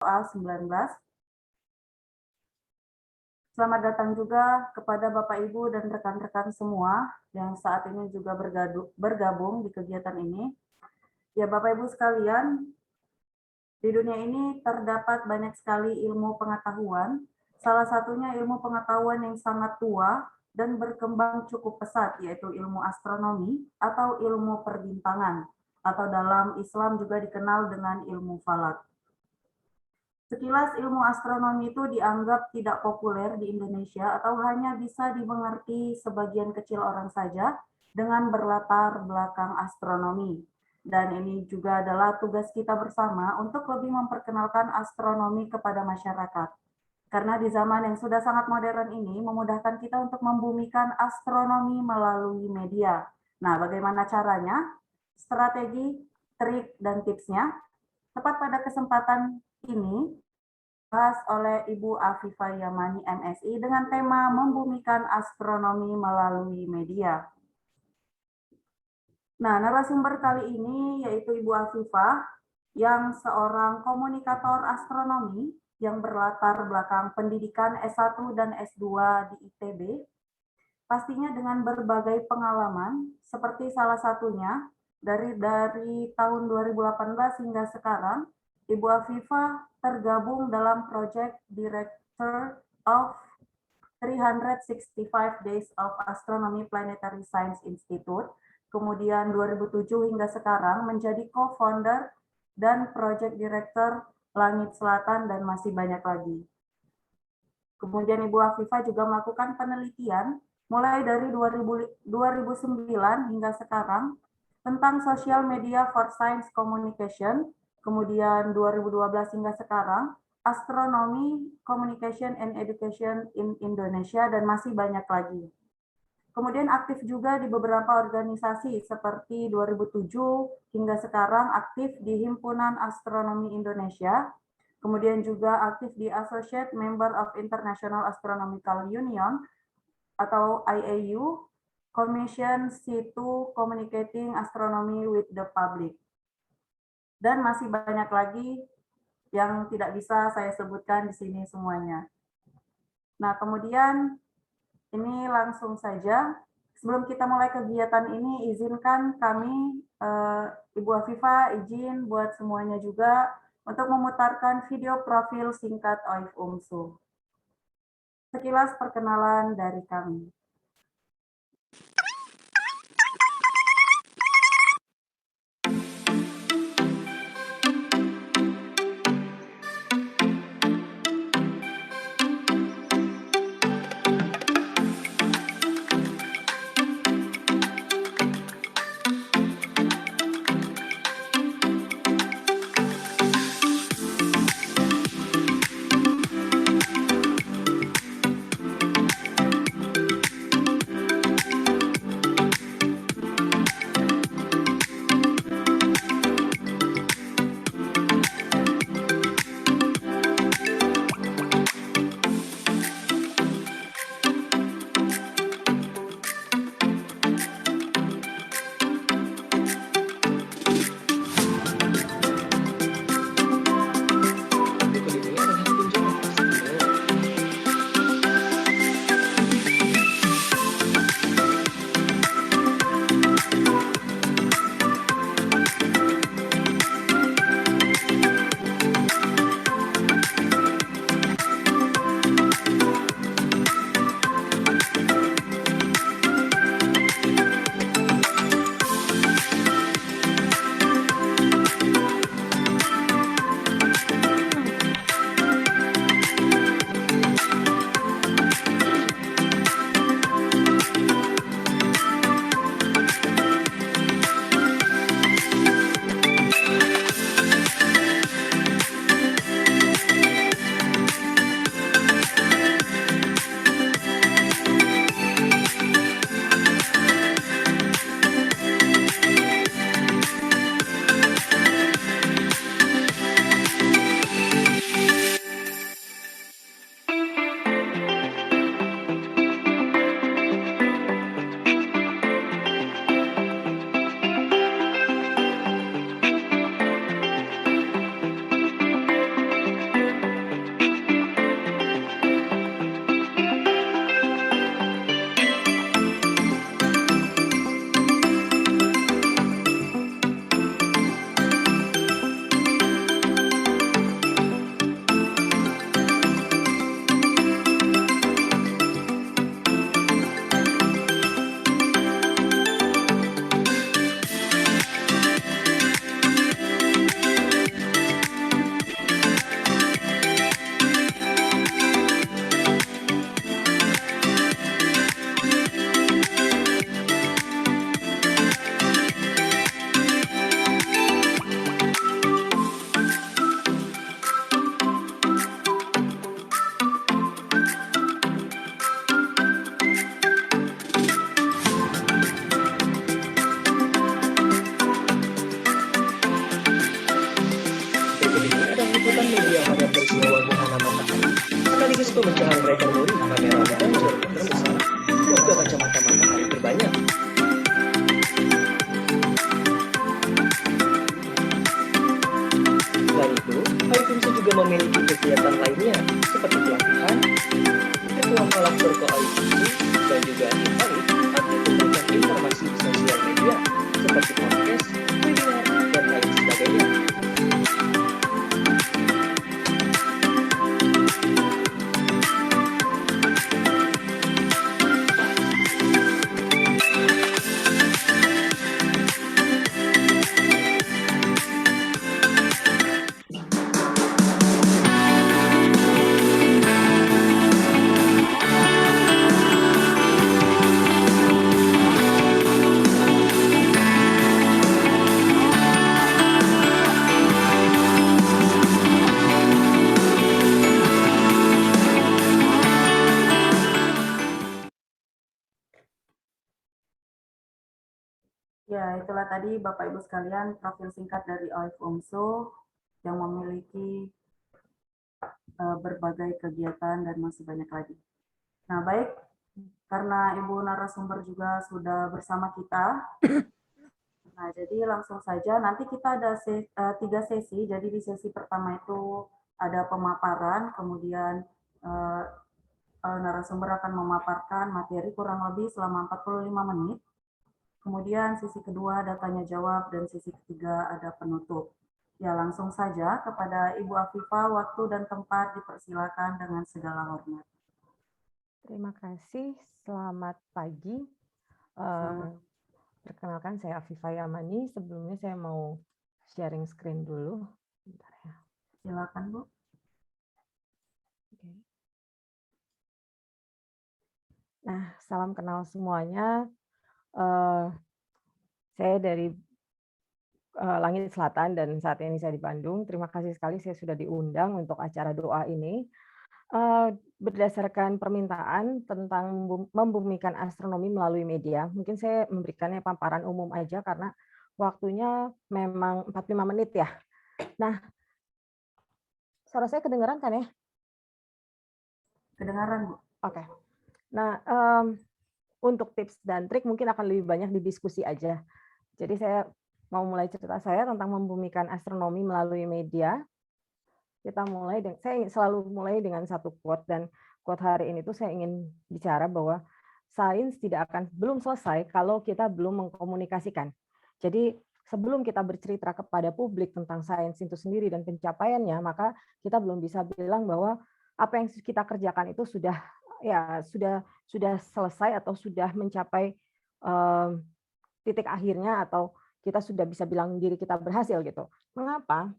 A19. Selamat datang juga kepada Bapak, Ibu, dan rekan-rekan semua yang saat ini juga bergabung di kegiatan ini. Ya, Bapak, Ibu sekalian, di dunia ini terdapat banyak sekali ilmu pengetahuan, salah satunya ilmu pengetahuan yang sangat tua dan berkembang cukup pesat, yaitu ilmu astronomi atau ilmu perbintangan, atau dalam Islam juga dikenal dengan ilmu falak. Sekilas ilmu astronomi itu dianggap tidak populer di Indonesia atau hanya bisa dimengerti sebagian kecil orang saja dengan berlatar belakang astronomi. Dan ini juga adalah tugas kita bersama untuk lebih memperkenalkan astronomi kepada masyarakat. Karena di zaman yang sudah sangat modern ini memudahkan kita untuk membumikan astronomi melalui media. Nah, bagaimana caranya? Strategi, trik, dan tipsnya tepat pada kesempatan ini dibahas oleh Ibu Afifah Yamani MSI dengan tema membumikan astronomi melalui media. Nah, narasumber kali ini yaitu Ibu Afifah yang seorang komunikator astronomi yang berlatar belakang pendidikan S1 dan S2 di ITB, pastinya dengan berbagai pengalaman seperti salah satunya dari tahun 2018 hingga sekarang, Ibu Afifah tergabung dalam Project Director of 365 Days of Astronomy Planetary Science Institute, kemudian 2007 hingga sekarang menjadi co-founder dan Project Director Langit Selatan, dan masih banyak lagi. Kemudian Ibu Afifah juga melakukan penelitian mulai dari 2009 hingga sekarang tentang social media for science communication, kemudian 2012 hingga sekarang astronomy, communication and education in Indonesia, dan masih banyak lagi. Kemudian aktif juga di beberapa organisasi seperti 2007 hingga sekarang aktif di Himpunan Astronomi Indonesia, kemudian juga aktif di Associate Member of International Astronomical Union atau IAU, Commission C2 Communicating Astronomy with the Public. Dan masih banyak lagi yang tidak bisa saya sebutkan di sini semuanya. Nah, kemudian ini langsung saja, sebelum kita mulai kegiatan ini, izinkan kami, Ibu Afifah, izin buat semuanya juga untuk memutarkan video profil singkat OIF UMSU. Sekilas perkenalan dari kami. juga memiliki kegiatan lainnya seperti pelatihan, virtual kolektor koalisi, dan juga Aktif aktif memberikan informasi di sosial media seperti podcast, webinar, dan lain sebagainya. Ya, itulah tadi Bapak Ibu sekalian profil singkat dari OIF UMSO yang memiliki berbagai kegiatan dan masih banyak lagi. Nah, baik, karena Ibu narasumber juga sudah bersama kita, nah jadi langsung saja nanti kita ada 3 sesi. Jadi di sesi pertama itu ada pemaparan, kemudian narasumber akan memaparkan materi kurang lebih selama 45 menit. Kemudian sisi kedua ada tanya jawab dan sisi ketiga ada penutup. Ya, langsung saja kepada Ibu Afifah, waktu dan tempat dipersilakan dengan segala hormat. Terima kasih, selamat pagi. Perkenalkan saya Afifah Yamani. Sebelumnya saya mau sharing screen dulu. Bentar ya. Silakan, Bu. Oke. Nah, salam kenal semuanya. Saya dari Langit Selatan dan saat ini saya di Bandung. Terima kasih sekali saya sudah diundang untuk acara doa ini. Berdasarkan permintaan tentang membumikan astronomi melalui media, mungkin saya memberikannya paparan umum aja karena waktunya memang 45 menit ya. Nah, suara saya kedengaran kan ya? Kedengaran, Bu. Oke. Nah, untuk tips dan trik mungkin akan lebih banyak di diskusi aja. Jadi saya mau mulai cerita saya tentang membumikan astronomi melalui media. Kita mulai, saya selalu mulai dengan satu quote, dan quote hari ini tuh saya ingin bicara bahwa sains belum selesai kalau kita belum mengkomunikasikan. Jadi sebelum kita bercerita kepada publik tentang sains itu sendiri dan pencapaiannya, maka kita belum bisa bilang bahwa apa yang kita kerjakan itu sudah selesai atau sudah mencapai titik akhirnya, atau kita sudah bisa bilang diri kita berhasil gitu. Mengapa?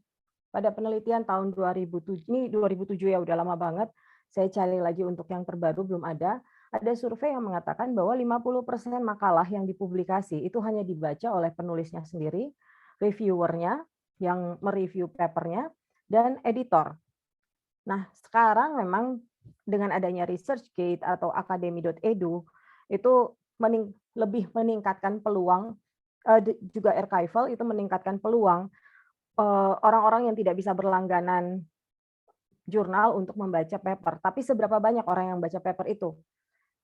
Pada penelitian tahun 2007, ini 2007 ya, udah lama banget. Saya cari lagi untuk yang terbaru, belum ada. Ada survei yang mengatakan bahwa 50% makalah yang dipublikasi itu hanya dibaca oleh penulisnya sendiri, reviewernya yang mereview papernya, dan editor. Nah, sekarang memang dengan adanya ResearchGate atau akademi.edu itu lebih meningkatkan peluang, juga archival itu meningkatkan peluang orang-orang yang tidak bisa berlangganan jurnal untuk membaca paper. Tapi seberapa banyak orang yang baca paper itu?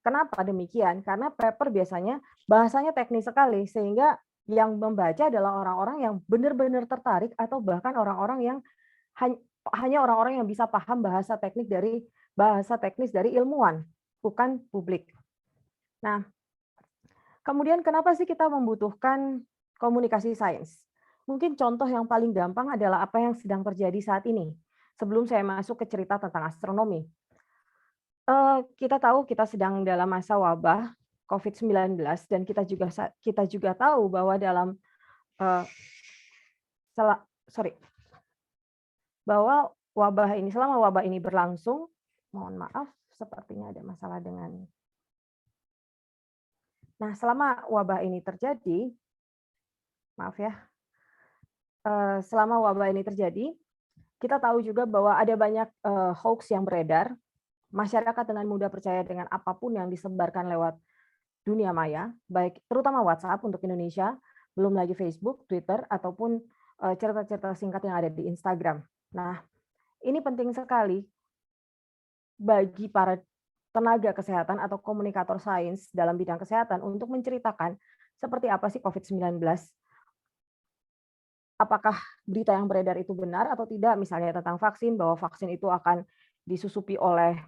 Kenapa demikian? Karena paper biasanya bahasanya teknis sekali, sehingga yang membaca adalah orang-orang yang benar-benar tertarik, atau bahkan orang-orang yang hanya orang-orang yang bisa paham bahasa teknis dari ilmuwan, bukan publik. Nah, kemudian kenapa sih kita membutuhkan komunikasi sains? Mungkin contoh yang paling gampang adalah apa yang sedang terjadi saat ini. Sebelum saya masuk ke cerita tentang astronomi. Kita tahu kita sedang dalam masa wabah COVID-19, dan kita juga tahu bahwa bahwa selama wabah ini berlangsung, mohon maaf, sepertinya ada masalah dengan. Nah, selama wabah ini terjadi, maaf ya, selama wabah ini terjadi, kita tahu juga bahwa ada banyak hoax yang beredar. Masyarakat dengan mudah percaya dengan apapun yang disebarkan lewat dunia maya, baik terutama WhatsApp untuk Indonesia, belum lagi Facebook, Twitter, ataupun cerita-cerita singkat yang ada di Instagram. Nah, ini penting sekali bagi para tenaga kesehatan atau komunikator sains dalam bidang kesehatan untuk menceritakan seperti apa sih COVID-19, apakah berita yang beredar itu benar atau tidak, misalnya tentang vaksin, bahwa vaksin itu akan disusupi oleh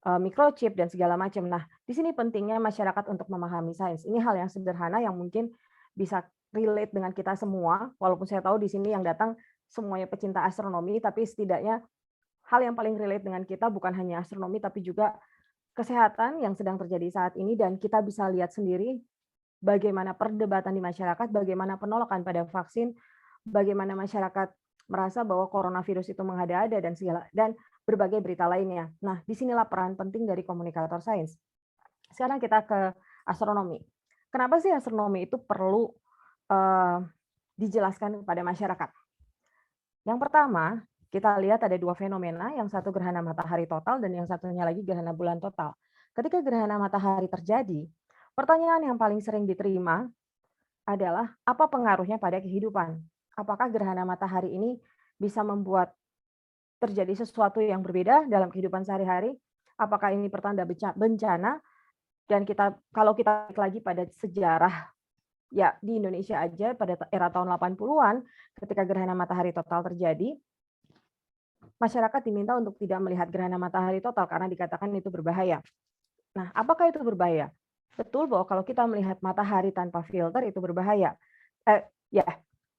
microchip dan segala macam. Nah, di sini pentingnya masyarakat untuk memahami sains. Ini hal yang sederhana yang mungkin bisa relate dengan kita semua, walaupun saya tahu di sini yang datang semuanya pecinta astronomi, tapi setidaknya hal yang paling relate dengan kita bukan hanya astronomi, tapi juga kesehatan yang sedang terjadi saat ini, dan kita bisa lihat sendiri bagaimana perdebatan di masyarakat, bagaimana penolakan pada vaksin, bagaimana masyarakat merasa bahwa coronavirus itu mengada-ada dan berbagai berita lainnya. Nah, disinilah peran penting dari komunikator sains. Sekarang kita ke astronomi. Kenapa sih astronomi itu perlu dijelaskan kepada masyarakat? Yang pertama, kita lihat ada dua fenomena, yang satu gerhana matahari total dan yang satunya lagi gerhana bulan total. Ketika gerhana matahari terjadi, pertanyaan yang paling sering diterima adalah apa pengaruhnya pada kehidupan? Apakah gerhana matahari ini bisa membuat terjadi sesuatu yang berbeda dalam kehidupan sehari-hari? Apakah ini pertanda bencana? Dan kalau kita balik lagi pada sejarah, ya di Indonesia aja pada era tahun 80-an, ketika gerhana matahari total terjadi, masyarakat diminta untuk tidak melihat gerhana matahari total karena dikatakan itu berbahaya. Nah, apakah itu berbahaya? Betul bahwa kalau kita melihat matahari tanpa filter itu berbahaya. Ya,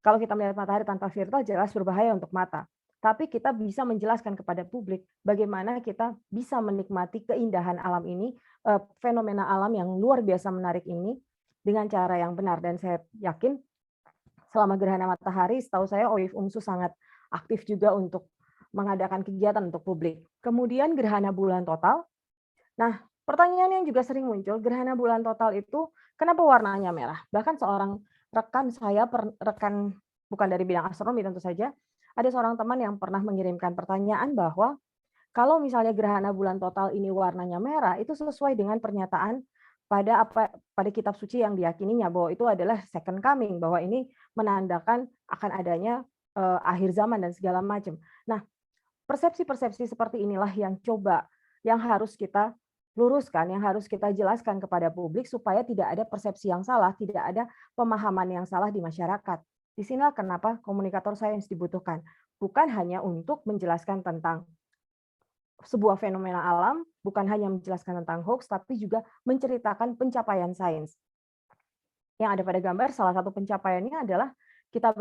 kalau kita melihat matahari tanpa filter jelas berbahaya untuk mata. Tapi kita bisa menjelaskan kepada publik bagaimana kita bisa menikmati keindahan alam ini, fenomena alam yang luar biasa menarik ini dengan cara yang benar. Dan saya yakin selama gerhana matahari, setahu saya OIF UMSU sangat aktif juga untuk mengadakan kegiatan untuk publik. Kemudian gerhana bulan total. Nah, pertanyaan yang juga sering muncul, gerhana bulan total itu kenapa warnanya merah? Bahkan seorang rekan saya, rekan bukan dari bidang astronomi tentu saja, ada seorang teman yang pernah mengirimkan pertanyaan bahwa kalau misalnya gerhana bulan total ini warnanya merah, itu sesuai dengan pernyataan pada kitab suci yang diyakininya bahwa itu adalah second coming, bahwa ini menandakan akan adanya akhir zaman dan segala macam. Nah, persepsi-persepsi seperti inilah yang harus kita luruskan, yang harus kita jelaskan kepada publik supaya tidak ada persepsi yang salah, tidak ada pemahaman yang salah di masyarakat. Disinilah kenapa komunikator sains dibutuhkan. Bukan hanya untuk menjelaskan tentang sebuah fenomena alam, bukan hanya menjelaskan tentang hoax, tapi juga menceritakan pencapaian sains. Yang ada pada gambar, salah satu pencapaiannya adalah kita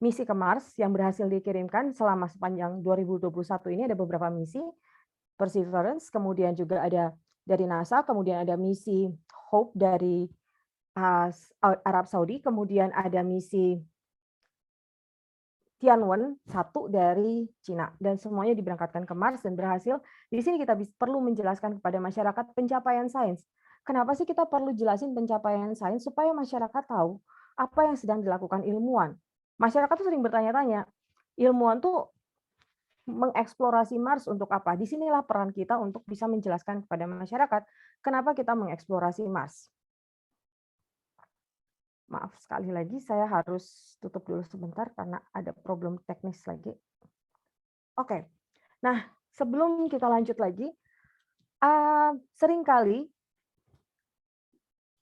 misi ke Mars yang berhasil dikirimkan selama sepanjang 2021 ini ada beberapa misi, Perseverance, kemudian juga ada dari NASA, kemudian ada misi Hope dari Arab Saudi, kemudian ada misi Tianwen 1 dari Cina, dan semuanya diberangkatkan ke Mars dan berhasil. Di sini kita perlu menjelaskan kepada masyarakat pencapaian sains. Kenapa sih kita perlu jelasin pencapaian sains? Supaya masyarakat tahu apa yang sedang dilakukan ilmuwan. Masyarakat tuh sering bertanya-tanya, ilmuwan tuh mengeksplorasi Mars untuk apa? Disinilah peran kita untuk bisa menjelaskan kepada masyarakat kenapa kita mengeksplorasi Mars. Maaf sekali lagi, saya harus tutup dulu sebentar karena ada problem teknis lagi. Oke, nah sebelum kita lanjut lagi, seringkali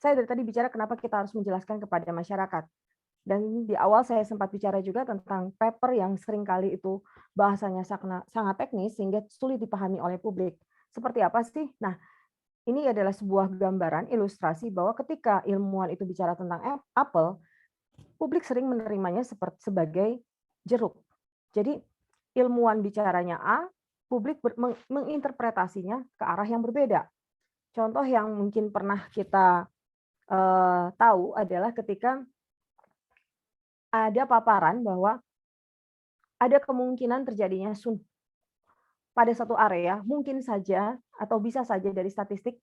saya dari tadi bicara kenapa kita harus menjelaskan kepada masyarakat. Dan di awal saya sempat bicara juga tentang paper yang seringkali itu bahasanya sangat teknis sehingga sulit dipahami oleh publik. Seperti apa sih? Nah, ini adalah sebuah gambaran ilustrasi bahwa ketika ilmuwan itu bicara tentang apel, publik sering menerimanya sebagai jeruk. Jadi ilmuwan bicaranya A, publik menginterpretasinya ke arah yang berbeda. Contoh yang mungkin pernah kita tahu adalah ketika ada paparan bahwa ada kemungkinan terjadinya pada satu area, mungkin saja atau bisa saja dari statistik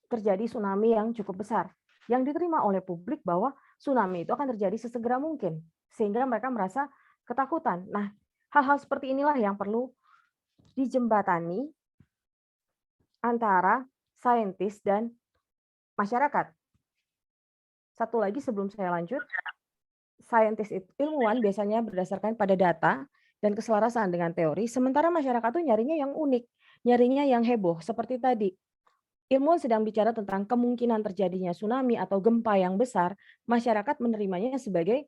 terjadi tsunami yang cukup besar. Yang diterima oleh publik bahwa tsunami itu akan terjadi sesegera mungkin, sehingga mereka merasa ketakutan. Nah, hal-hal seperti inilah yang perlu dijembatani antara saintis dan masyarakat. Satu lagi sebelum saya lanjut, saintis ilmuwan biasanya berdasarkan pada data dan keselarasan dengan teori, sementara masyarakat itu nyarinya yang unik, nyarinya yang heboh. Seperti tadi, ilmuwan sedang bicara tentang kemungkinan terjadinya tsunami atau gempa yang besar, masyarakat menerimanya sebagai,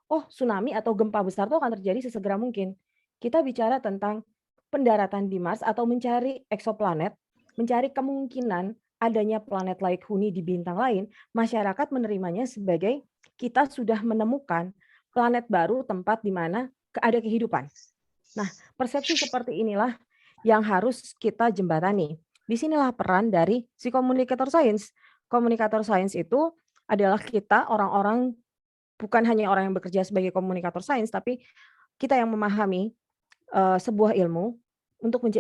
oh tsunami atau gempa besar itu akan terjadi sesegera mungkin. Kita bicara tentang pendaratan di Mars atau mencari eksoplanet, mencari kemungkinan adanya planet laik huni di bintang lain, masyarakat menerimanya sebagai kita sudah menemukan planet baru tempat di mana ada kehidupan. Nah, persepsi seperti inilah yang harus kita jembatani. Disinilah peran dari si komunikator sains. Komunikator sains itu adalah kita orang-orang, bukan hanya orang yang bekerja sebagai komunikator sains, tapi kita yang memahami sebuah ilmu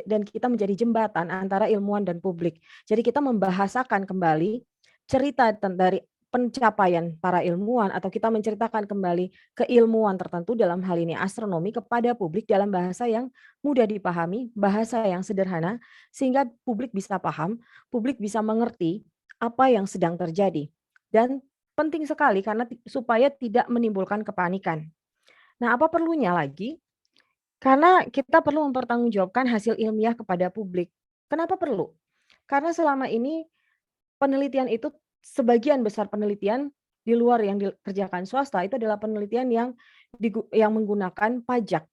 dan kita menjadi jembatan antara ilmuwan dan publik. Jadi kita membahasakan kembali cerita dari pencapaian para ilmuwan atau kita menceritakan kembali keilmuan tertentu dalam hal ini astronomi kepada publik dalam bahasa yang mudah dipahami, bahasa yang sederhana sehingga publik bisa paham, publik bisa mengerti apa yang sedang terjadi. Dan penting sekali karena supaya tidak menimbulkan kepanikan. Nah, apa perlunya lagi? Karena kita perlu mempertanggungjawabkan hasil ilmiah kepada publik. Kenapa perlu? Karena selama ini penelitian itu sebagian besar penelitian di luar yang dikerjakan swasta itu adalah penelitian yang menggunakan pajak.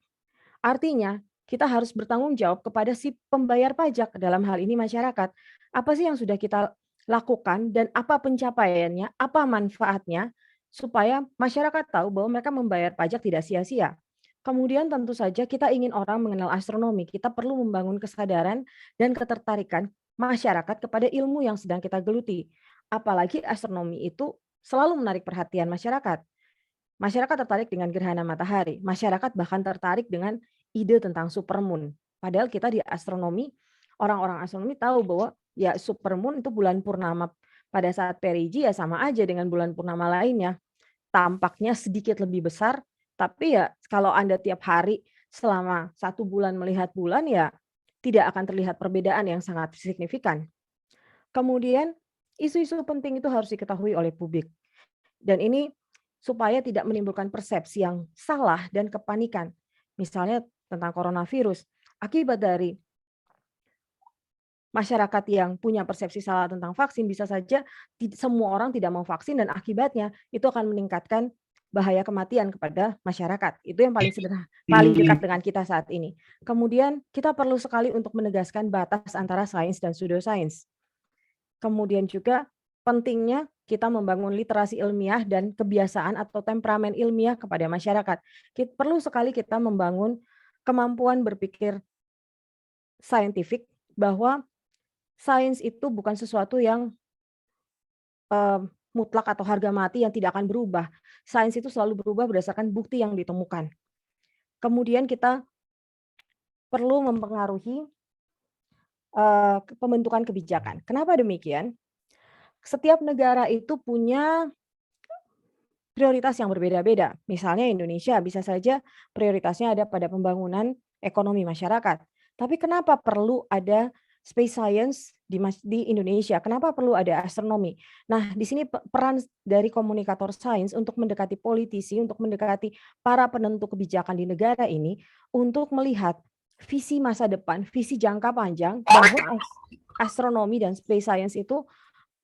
Artinya, kita harus bertanggung jawab kepada si pembayar pajak, dalam hal ini masyarakat. Apa sih yang sudah kita lakukan dan apa pencapaiannya, apa manfaatnya, supaya masyarakat tahu bahwa mereka membayar pajak tidak sia-sia. Kemudian tentu saja kita ingin orang mengenal astronomi, kita perlu membangun kesadaran dan ketertarikan masyarakat kepada ilmu yang sedang kita geluti. Apalagi astronomi itu selalu menarik perhatian masyarakat. Masyarakat tertarik dengan gerhana matahari, masyarakat bahkan tertarik dengan ide tentang supermoon. Padahal kita di astronomi, orang-orang astronomi tahu bahwa ya supermoon itu bulan purnama pada saat perigi ya sama aja dengan bulan purnama lainnya. Tampaknya sedikit lebih besar, tapi ya kalau Anda tiap hari selama 1 bulan melihat bulan ya tidak akan terlihat perbedaan yang sangat signifikan. Kemudian isu-isu penting itu harus diketahui oleh publik. Dan ini supaya tidak menimbulkan persepsi yang salah dan kepanikan. Misalnya tentang coronavirus. Akibat dari masyarakat yang punya persepsi salah tentang vaksin bisa saja semua orang tidak mau vaksin dan akibatnya itu akan meningkatkan bahaya kematian kepada masyarakat. Itu yang paling sederhana, paling dekat dengan kita saat ini. Kemudian kita perlu sekali untuk menegaskan batas antara sains dan pseudosains. Kemudian juga pentingnya kita membangun literasi ilmiah dan kebiasaan atau temperamen ilmiah kepada masyarakat. Perlu sekali kita membangun kemampuan berpikir saintifik bahwa sains itu bukan sesuatu yang mutlak atau harga mati yang tidak akan berubah. Sains itu selalu berubah berdasarkan bukti yang ditemukan. Kemudian kita perlu mempengaruhi pembentukan kebijakan. Kenapa demikian? Setiap negara itu punya prioritas yang berbeda-beda. Misalnya Indonesia bisa saja prioritasnya ada pada pembangunan ekonomi masyarakat. Tapi kenapa perlu ada space science di Indonesia? Kenapa perlu ada astronomi? Nah, di sini peran dari komunikator sains untuk mendekati politisi, untuk mendekati para penentu kebijakan di negara ini, untuk melihat visi masa depan, visi jangka panjang, bahwa astronomi dan space science itu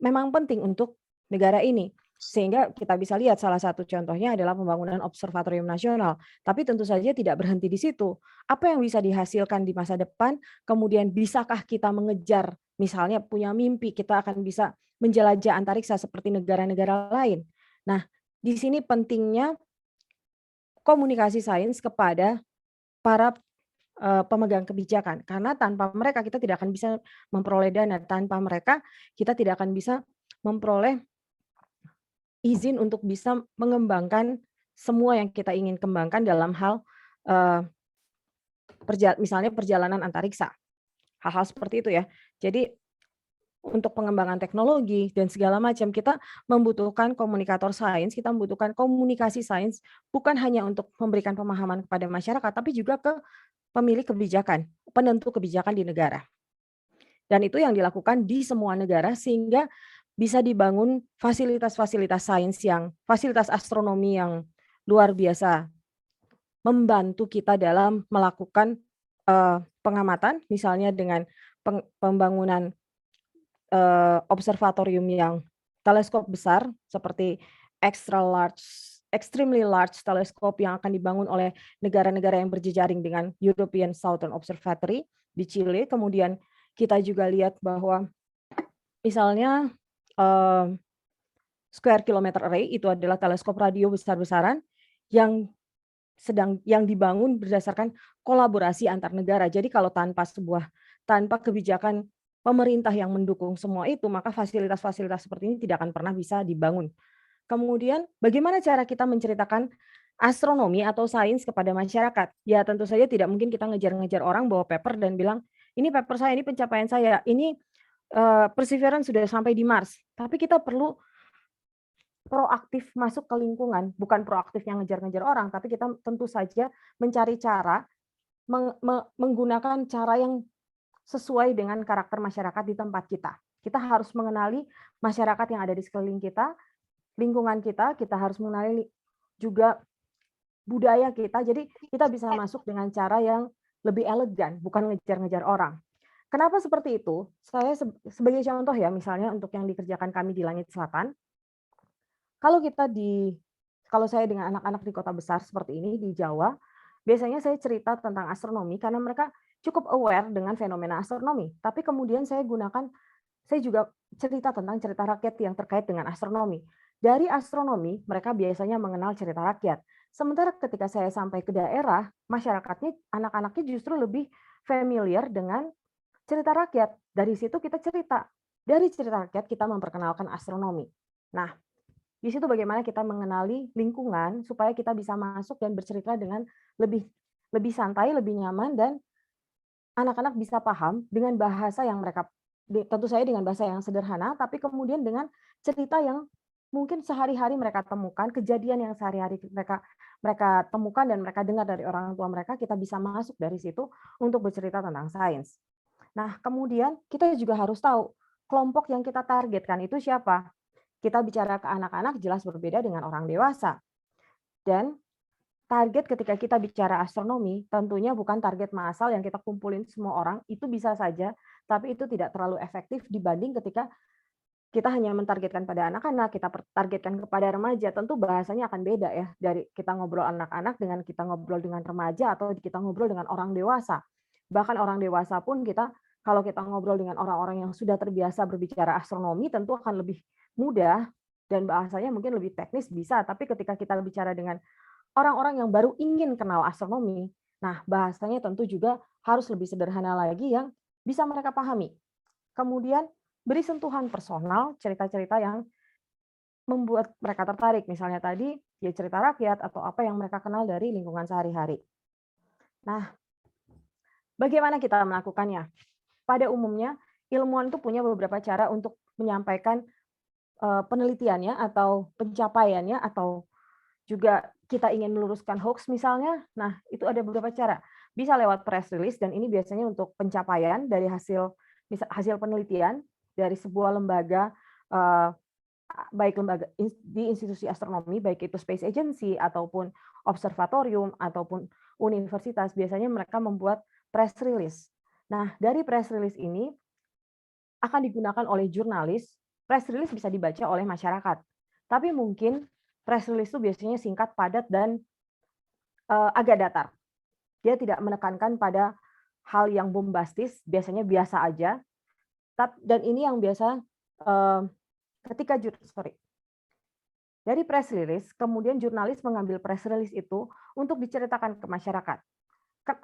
memang penting untuk negara ini. Sehingga kita bisa lihat salah satu contohnya adalah pembangunan observatorium nasional. Tapi tentu saja tidak berhenti di situ. Apa yang bisa dihasilkan di masa depan, kemudian bisakah kita mengejar, misalnya punya mimpi kita akan bisa menjelajah antariksa seperti negara-negara lain. Nah, di sini pentingnya komunikasi sains kepada para pemegang kebijakan. Karena tanpa mereka kita tidak akan bisa memperoleh dana. Tanpa mereka kita tidak akan bisa memperoleh izin untuk bisa mengembangkan semua yang kita ingin kembangkan dalam hal misalnya perjalanan antariksa. Hal-hal seperti itu ya. Jadi untuk pengembangan teknologi dan segala macam kita membutuhkan komunikator sains, kita membutuhkan komunikasi sains bukan hanya untuk memberikan pemahaman kepada masyarakat tapi juga ke pemilik kebijakan, penentu kebijakan di negara. Dan itu yang dilakukan di semua negara sehingga bisa dibangun fasilitas-fasilitas sains fasilitas astronomi yang luar biasa membantu kita dalam melakukan pengamatan, misalnya dengan pembangunan observatorium yang teleskop besar seperti extra large extremely large telescope yang akan dibangun oleh negara-negara yang berjejaring dengan European Southern Observatory di Chile. Kemudian kita juga lihat bahwa misalnya Square Kilometer Array itu adalah teleskop radio besar-besaran yang dibangun berdasarkan kolaborasi antar negara. Jadi kalau tanpa kebijakan pemerintah yang mendukung semua itu, maka fasilitas-fasilitas seperti ini tidak akan pernah bisa dibangun. Kemudian bagaimana cara kita menceritakan astronomi atau sains kepada masyarakat? Ya tentu saja tidak mungkin kita ngejar-ngejar orang bawa paper dan bilang, ini paper saya, ini pencapaian saya, ini Perseverance sudah sampai di Mars. Tapi kita perlu proaktif masuk ke lingkungan, bukan proaktif yang ngejar-ngejar orang, tapi kita tentu saja mencari cara, menggunakan cara yang sesuai dengan karakter masyarakat di tempat kita. Kita harus mengenali masyarakat yang ada di sekeliling kita, lingkungan kita harus mengenali juga budaya kita, jadi kita bisa masuk dengan cara yang lebih elegan, bukan ngejar-ngejar orang. Kenapa seperti itu? Saya sebagai contoh ya, misalnya untuk yang dikerjakan kami di Langit Selatan, kalau saya dengan anak-anak di kota besar seperti ini di Jawa, biasanya saya cerita tentang astronomi karena mereka cukup aware dengan fenomena astronomi. Tapi kemudian saya juga cerita tentang cerita rakyat yang terkait dengan astronomi. Dari astronomi, mereka biasanya mengenal cerita rakyat. Sementara ketika saya sampai ke daerah, masyarakatnya, anak-anaknya justru lebih familiar dengan cerita rakyat. Dari situ kita cerita. Dari cerita rakyat kita memperkenalkan astronomi. Nah, di situ bagaimana kita mengenali lingkungan supaya kita bisa masuk dan bercerita dengan lebih santai, lebih nyaman, dan anak-anak bisa paham dengan bahasa yang mereka, tentu saja dengan bahasa yang sederhana, tapi kemudian dengan cerita yang mungkin sehari-hari mereka temukan, kejadian yang sehari-hari mereka temukan dan mereka dengar dari orang tua mereka, kita bisa masuk dari situ untuk bercerita tentang sains. Nah, kemudian kita juga harus tahu kelompok yang kita targetkan itu siapa. Kita bicara ke anak-anak jelas berbeda dengan orang dewasa. Dan target ketika kita bicara astronomi tentunya bukan target massal yang kita kumpulin semua orang, itu bisa saja, tapi itu tidak terlalu efektif dibanding ketika kita hanya mentargetkan pada anak-anak, kita targetkan kepada remaja, tentu bahasanya akan beda ya, dari kita ngobrol anak-anak dengan kita ngobrol dengan remaja atau kita ngobrol dengan orang dewasa. Bahkan orang dewasa pun kalau kita ngobrol dengan orang-orang yang sudah terbiasa berbicara astronomi, tentu akan lebih mudah dan bahasanya mungkin lebih teknis bisa, tapi ketika kita bicara dengan orang-orang yang baru ingin kenal astronomi, nah bahasanya tentu juga harus lebih sederhana lagi yang bisa mereka pahami. Kemudian beri sentuhan personal, cerita-cerita yang membuat mereka tertarik. Misalnya tadi ya cerita rakyat atau apa yang mereka kenal dari lingkungan sehari-hari. Nah, bagaimana kita melakukannya? Pada umumnya, ilmuwan itu punya beberapa cara untuk menyampaikan penelitiannya atau pencapaiannya, atau juga kita ingin meluruskan hoax misalnya. Nah, itu ada beberapa cara. Bisa lewat press release, dan ini biasanya untuk pencapaian dari hasil penelitian dari sebuah lembaga, baik lembaga di institusi astronomi, baik itu Space Agency ataupun observatorium ataupun universitas, biasanya mereka membuat press release. Nah, dari press release ini akan digunakan oleh jurnalis. Press release bisa dibaca oleh masyarakat. Tapi mungkin press release itu biasanya singkat, padat, dan agak datar. Dia tidak menekankan pada hal yang bombastis, biasanya biasa aja. Dan ini yang biasa dari press release, kemudian jurnalis mengambil press release itu untuk diceritakan ke masyarakat.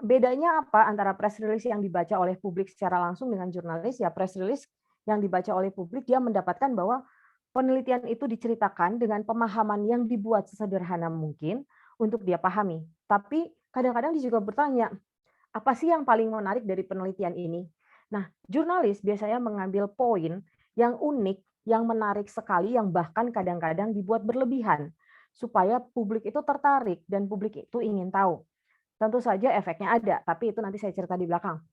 Bedanya apa antara press release yang dibaca oleh publik secara langsung dengan jurnalis? Ya, press release yang dibaca oleh publik, dia mendapatkan bahwa penelitian itu diceritakan dengan pemahaman yang dibuat sesederhana mungkin untuk dia pahami. Tapi kadang-kadang dia juga bertanya, apa sih yang paling menarik dari penelitian ini? Nah, jurnalis biasanya mengambil poin yang unik, yang menarik sekali, yang bahkan kadang-kadang dibuat berlebihan, supaya publik itu tertarik dan publik itu ingin tahu. Tentu saja efeknya ada, tapi itu nanti saya cerita di belakang.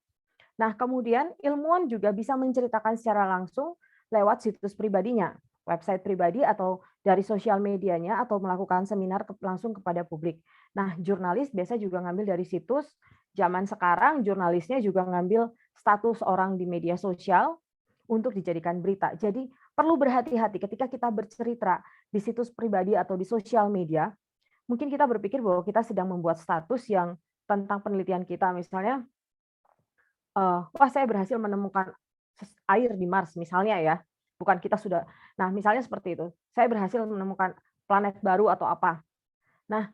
Nah, kemudian ilmuwan juga bisa menceritakan secara langsung lewat situs pribadinya, website pribadi atau dari sosial medianya, atau melakukan seminar langsung kepada publik. Nah, jurnalis biasa juga ngambil dari situs. Zaman sekarang jurnalisnya juga ngambil status orang di media sosial untuk dijadikan berita. Jadi perlu berhati-hati ketika kita bercerita di situs pribadi atau di sosial media. mungkin kita berpikir bahwa kita sedang membuat status yang tentang penelitian kita, misalnya, wah saya berhasil menemukan air di Mars misalnya ya, bukan kita sudah nah misalnya seperti itu, saya berhasil menemukan planet baru atau apa. Nah,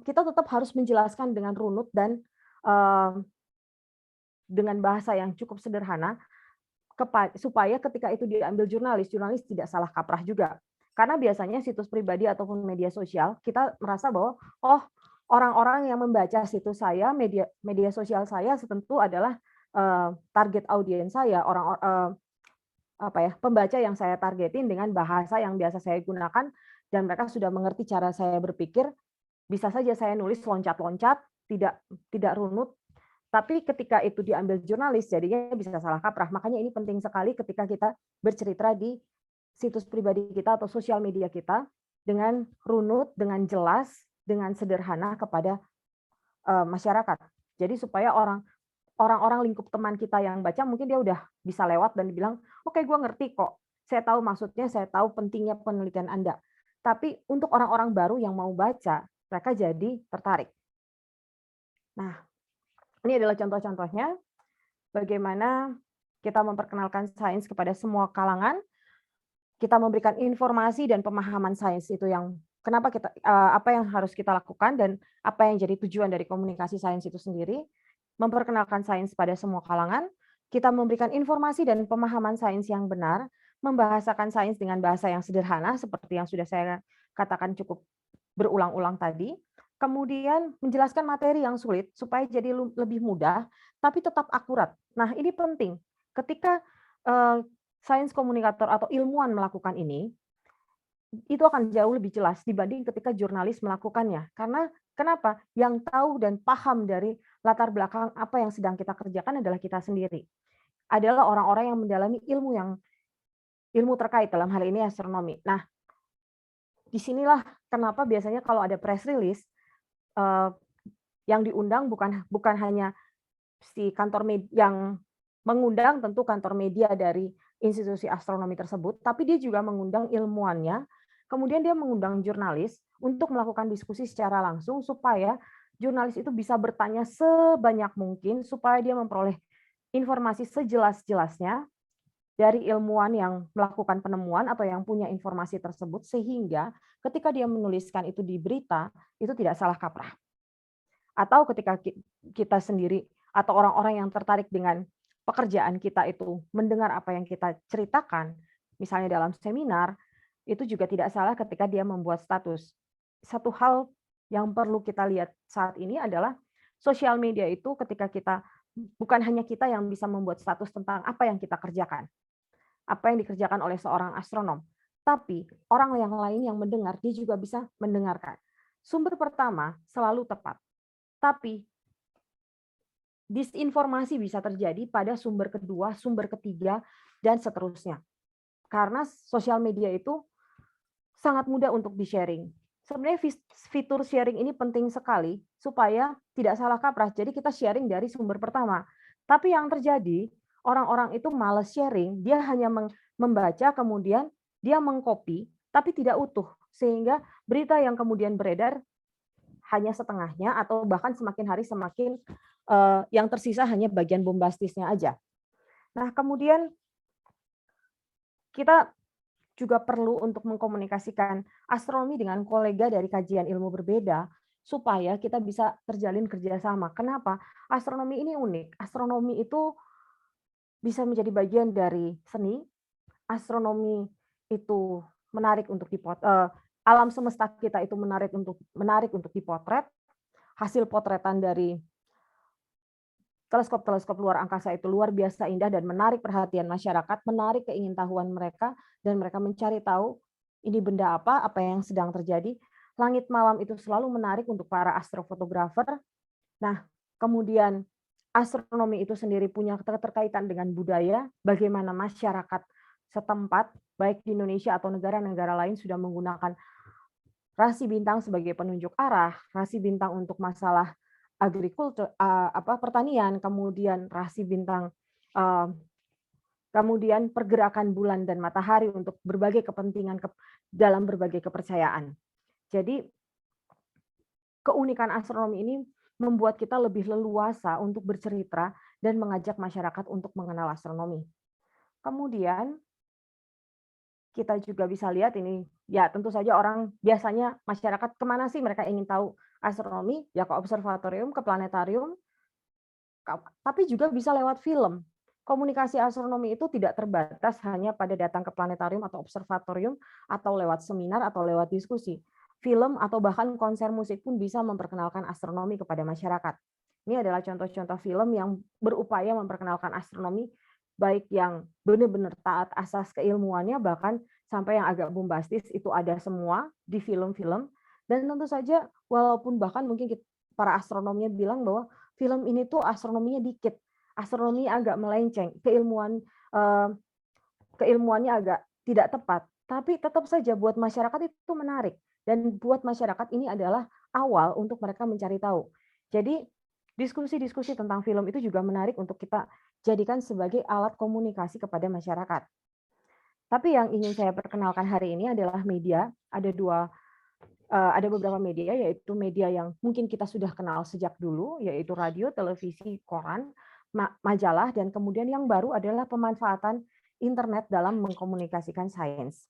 kita tetap harus menjelaskan dengan runut dan, eee, dengan bahasa yang cukup sederhana supaya ketika itu diambil jurnalis, jurnalis tidak salah kaprah juga. Karena biasanya situs pribadi ataupun media sosial, kita merasa bahwa, oh, orang-orang yang membaca situs saya, media media sosial saya tentu adalah, target audiens saya, apa ya, pembaca yang saya targetin dengan bahasa yang biasa saya gunakan dan mereka sudah mengerti cara saya berpikir, bisa saja saya nulis loncat-loncat, tidak tidak runut, tapi ketika itu diambil jurnalis jadinya bisa salah kaprah. Makanya ini penting sekali ketika kita bercerita di situs pribadi kita atau sosial media kita dengan runut, dengan jelas, dengan sederhana kepada, masyarakat. Jadi supaya orang-orang lingkup teman kita yang baca mungkin dia udah bisa lewat dan bilang, "Oke, gue ngerti kok. Saya tahu maksudnya, saya tahu pentingnya penelitian Anda." Tapi untuk orang-orang baru yang mau baca, mereka jadi tertarik. Nah, ini adalah contoh-contohnya bagaimana kita memperkenalkan sains kepada semua kalangan, kita memberikan informasi dan pemahaman sains itu yang kenapa apa yang harus kita lakukan dan apa yang jadi tujuan dari komunikasi sains itu sendiri, memperkenalkan sains pada semua kalangan, kita memberikan informasi dan pemahaman sains yang benar, membahasakan sains dengan bahasa yang sederhana seperti yang sudah saya katakan cukup berulang-ulang tadi, kemudian menjelaskan materi yang sulit supaya jadi lebih mudah, tapi tetap akurat. Nah, ini penting. Ketika sains komunikator atau ilmuwan melakukan ini, itu akan jauh lebih jelas dibanding ketika jurnalis melakukannya. Karena kenapa? Yang tahu dan paham dari latar belakang apa yang sedang kita kerjakan adalah kita sendiri. Adalah orang-orang yang mendalami ilmu terkait dalam hal ini astronomi. Nah, disinilah kenapa biasanya kalau ada press release yang diundang bukan hanya si kantor yang mengundang tentu kantor media dari institusi astronomi tersebut, tapi dia juga mengundang ilmuwannya, kemudian dia mengundang jurnalis untuk melakukan diskusi secara langsung supaya jurnalis itu bisa bertanya sebanyak mungkin supaya dia memperoleh informasi sejelas-jelasnya dari ilmuwan yang melakukan penemuan atau yang punya informasi tersebut sehingga ketika dia menuliskan itu di berita, itu tidak salah kaprah. Atau ketika kita sendiri atau orang-orang yang tertarik dengan pekerjaan kita itu mendengar apa yang kita ceritakan, misalnya dalam seminar, itu juga tidak salah ketika dia membuat status. Satu hal yang perlu kita lihat saat ini adalah sosial media itu ketika bukan hanya kita yang bisa membuat status tentang apa yang kita kerjakan, apa yang dikerjakan oleh seorang astronom, tapi orang yang lain yang mendengar, dia juga bisa mendengarkan. Sumber pertama selalu tepat. Tapi disinformasi bisa terjadi pada sumber kedua, sumber ketiga, dan seterusnya. Karena sosial media itu sangat mudah untuk di-sharing. Sebenarnya fitur sharing ini penting sekali supaya tidak salah kaprah. Jadi kita sharing dari sumber pertama. Tapi yang terjadi, orang-orang itu malas sharing, dia hanya membaca, kemudian dia mengcopy, tapi tidak utuh. Sehingga berita yang kemudian beredar hanya setengahnya atau bahkan semakin hari semakin yang tersisa hanya bagian bombastisnya aja. Nah, kemudian kita juga perlu untuk mengkomunikasikan astronomi dengan kolega dari kajian ilmu berbeda supaya kita bisa terjalin kerjasama. Kenapa? Astronomi ini unik. Astronomi itu bisa menjadi bagian dari seni. Astronomi itu menarik untuk alam semesta kita itu menarik untuk dipotret. Hasil potretan dari teleskop-teleskop luar angkasa itu luar biasa indah dan menarik perhatian masyarakat, menarik keingintahuan mereka, dan mereka mencari tahu ini benda apa yang sedang terjadi. Langit malam itu selalu menarik untuk para astrofotografer. Nah, kemudian astronomi itu sendiri punya keterkaitan dengan budaya, bagaimana masyarakat setempat, baik di Indonesia atau negara-negara lain sudah menggunakan rasi bintang sebagai penunjuk arah, rasi bintang untuk masalah agrikultur, pertanian, kemudian rasi bintang, kemudian pergerakan bulan dan matahari untuk berbagai kepentingan dalam berbagai kepercayaan. Jadi keunikan astronomi ini membuat kita lebih leluasa untuk bercerita dan mengajak masyarakat untuk mengenal astronomi. Kemudian kita juga bisa lihat ini, ya tentu saja orang biasanya masyarakat kemana sih mereka ingin tahu astronomi, ya ke observatorium, ke planetarium, tapi juga bisa lewat film. Komunikasi astronomi itu tidak terbatas hanya pada datang ke planetarium atau observatorium atau lewat seminar atau lewat diskusi. Film atau bahkan konser musik pun bisa memperkenalkan astronomi kepada masyarakat. Ini adalah contoh-contoh film yang berupaya memperkenalkan astronomi, baik yang benar-benar taat asas keilmuannya, bahkan sampai yang agak bombastis, itu ada semua di film-film. Dan tentu saja, walaupun bahkan mungkin para astronomnya bilang bahwa film ini tuh astronominya dikit, astronomi agak melenceng, keilmuannya agak tidak tepat, tapi tetap saja buat masyarakat itu menarik, dan buat masyarakat ini adalah awal untuk mereka mencari tahu. Jadi diskusi-diskusi tentang film itu juga menarik untuk kita jadikan sebagai alat komunikasi kepada masyarakat. Tapi yang ingin saya perkenalkan hari ini adalah media. Ada beberapa media, yaitu media yang mungkin kita sudah kenal sejak dulu, yaitu radio, televisi, koran, majalah, dan kemudian yang baru adalah pemanfaatan internet dalam mengkomunikasikan sains.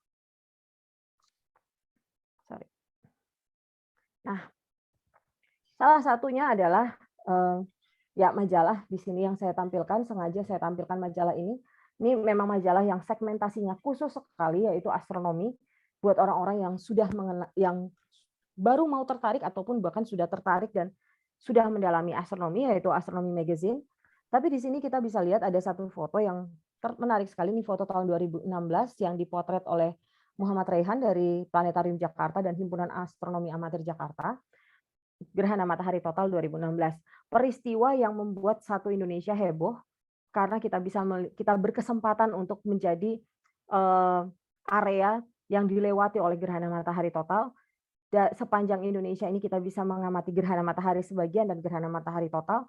Nah, salah satunya adalah ya majalah di sini yang saya tampilkan, sengaja saya tampilkan majalah ini. Ini memang majalah yang segmentasinya khusus sekali, yaitu astronomi, buat orang-orang yang sudah yang baru mau tertarik ataupun bahkan sudah tertarik dan sudah mendalami astronomi, yaitu Astronomy Magazine. Tapi di sini kita bisa lihat ada satu foto yang menarik sekali, ini foto tahun 2016 yang dipotret oleh Muhammad Raihan dari Planetarium Jakarta dan Himpunan Astronomi Amatir Jakarta. Gerhana matahari total 2016. Peristiwa yang membuat satu Indonesia heboh karena kita berkesempatan untuk menjadi area yang dilewati oleh gerhana matahari total. Sepanjang Indonesia ini kita bisa mengamati gerhana matahari sebagian dan gerhana matahari total.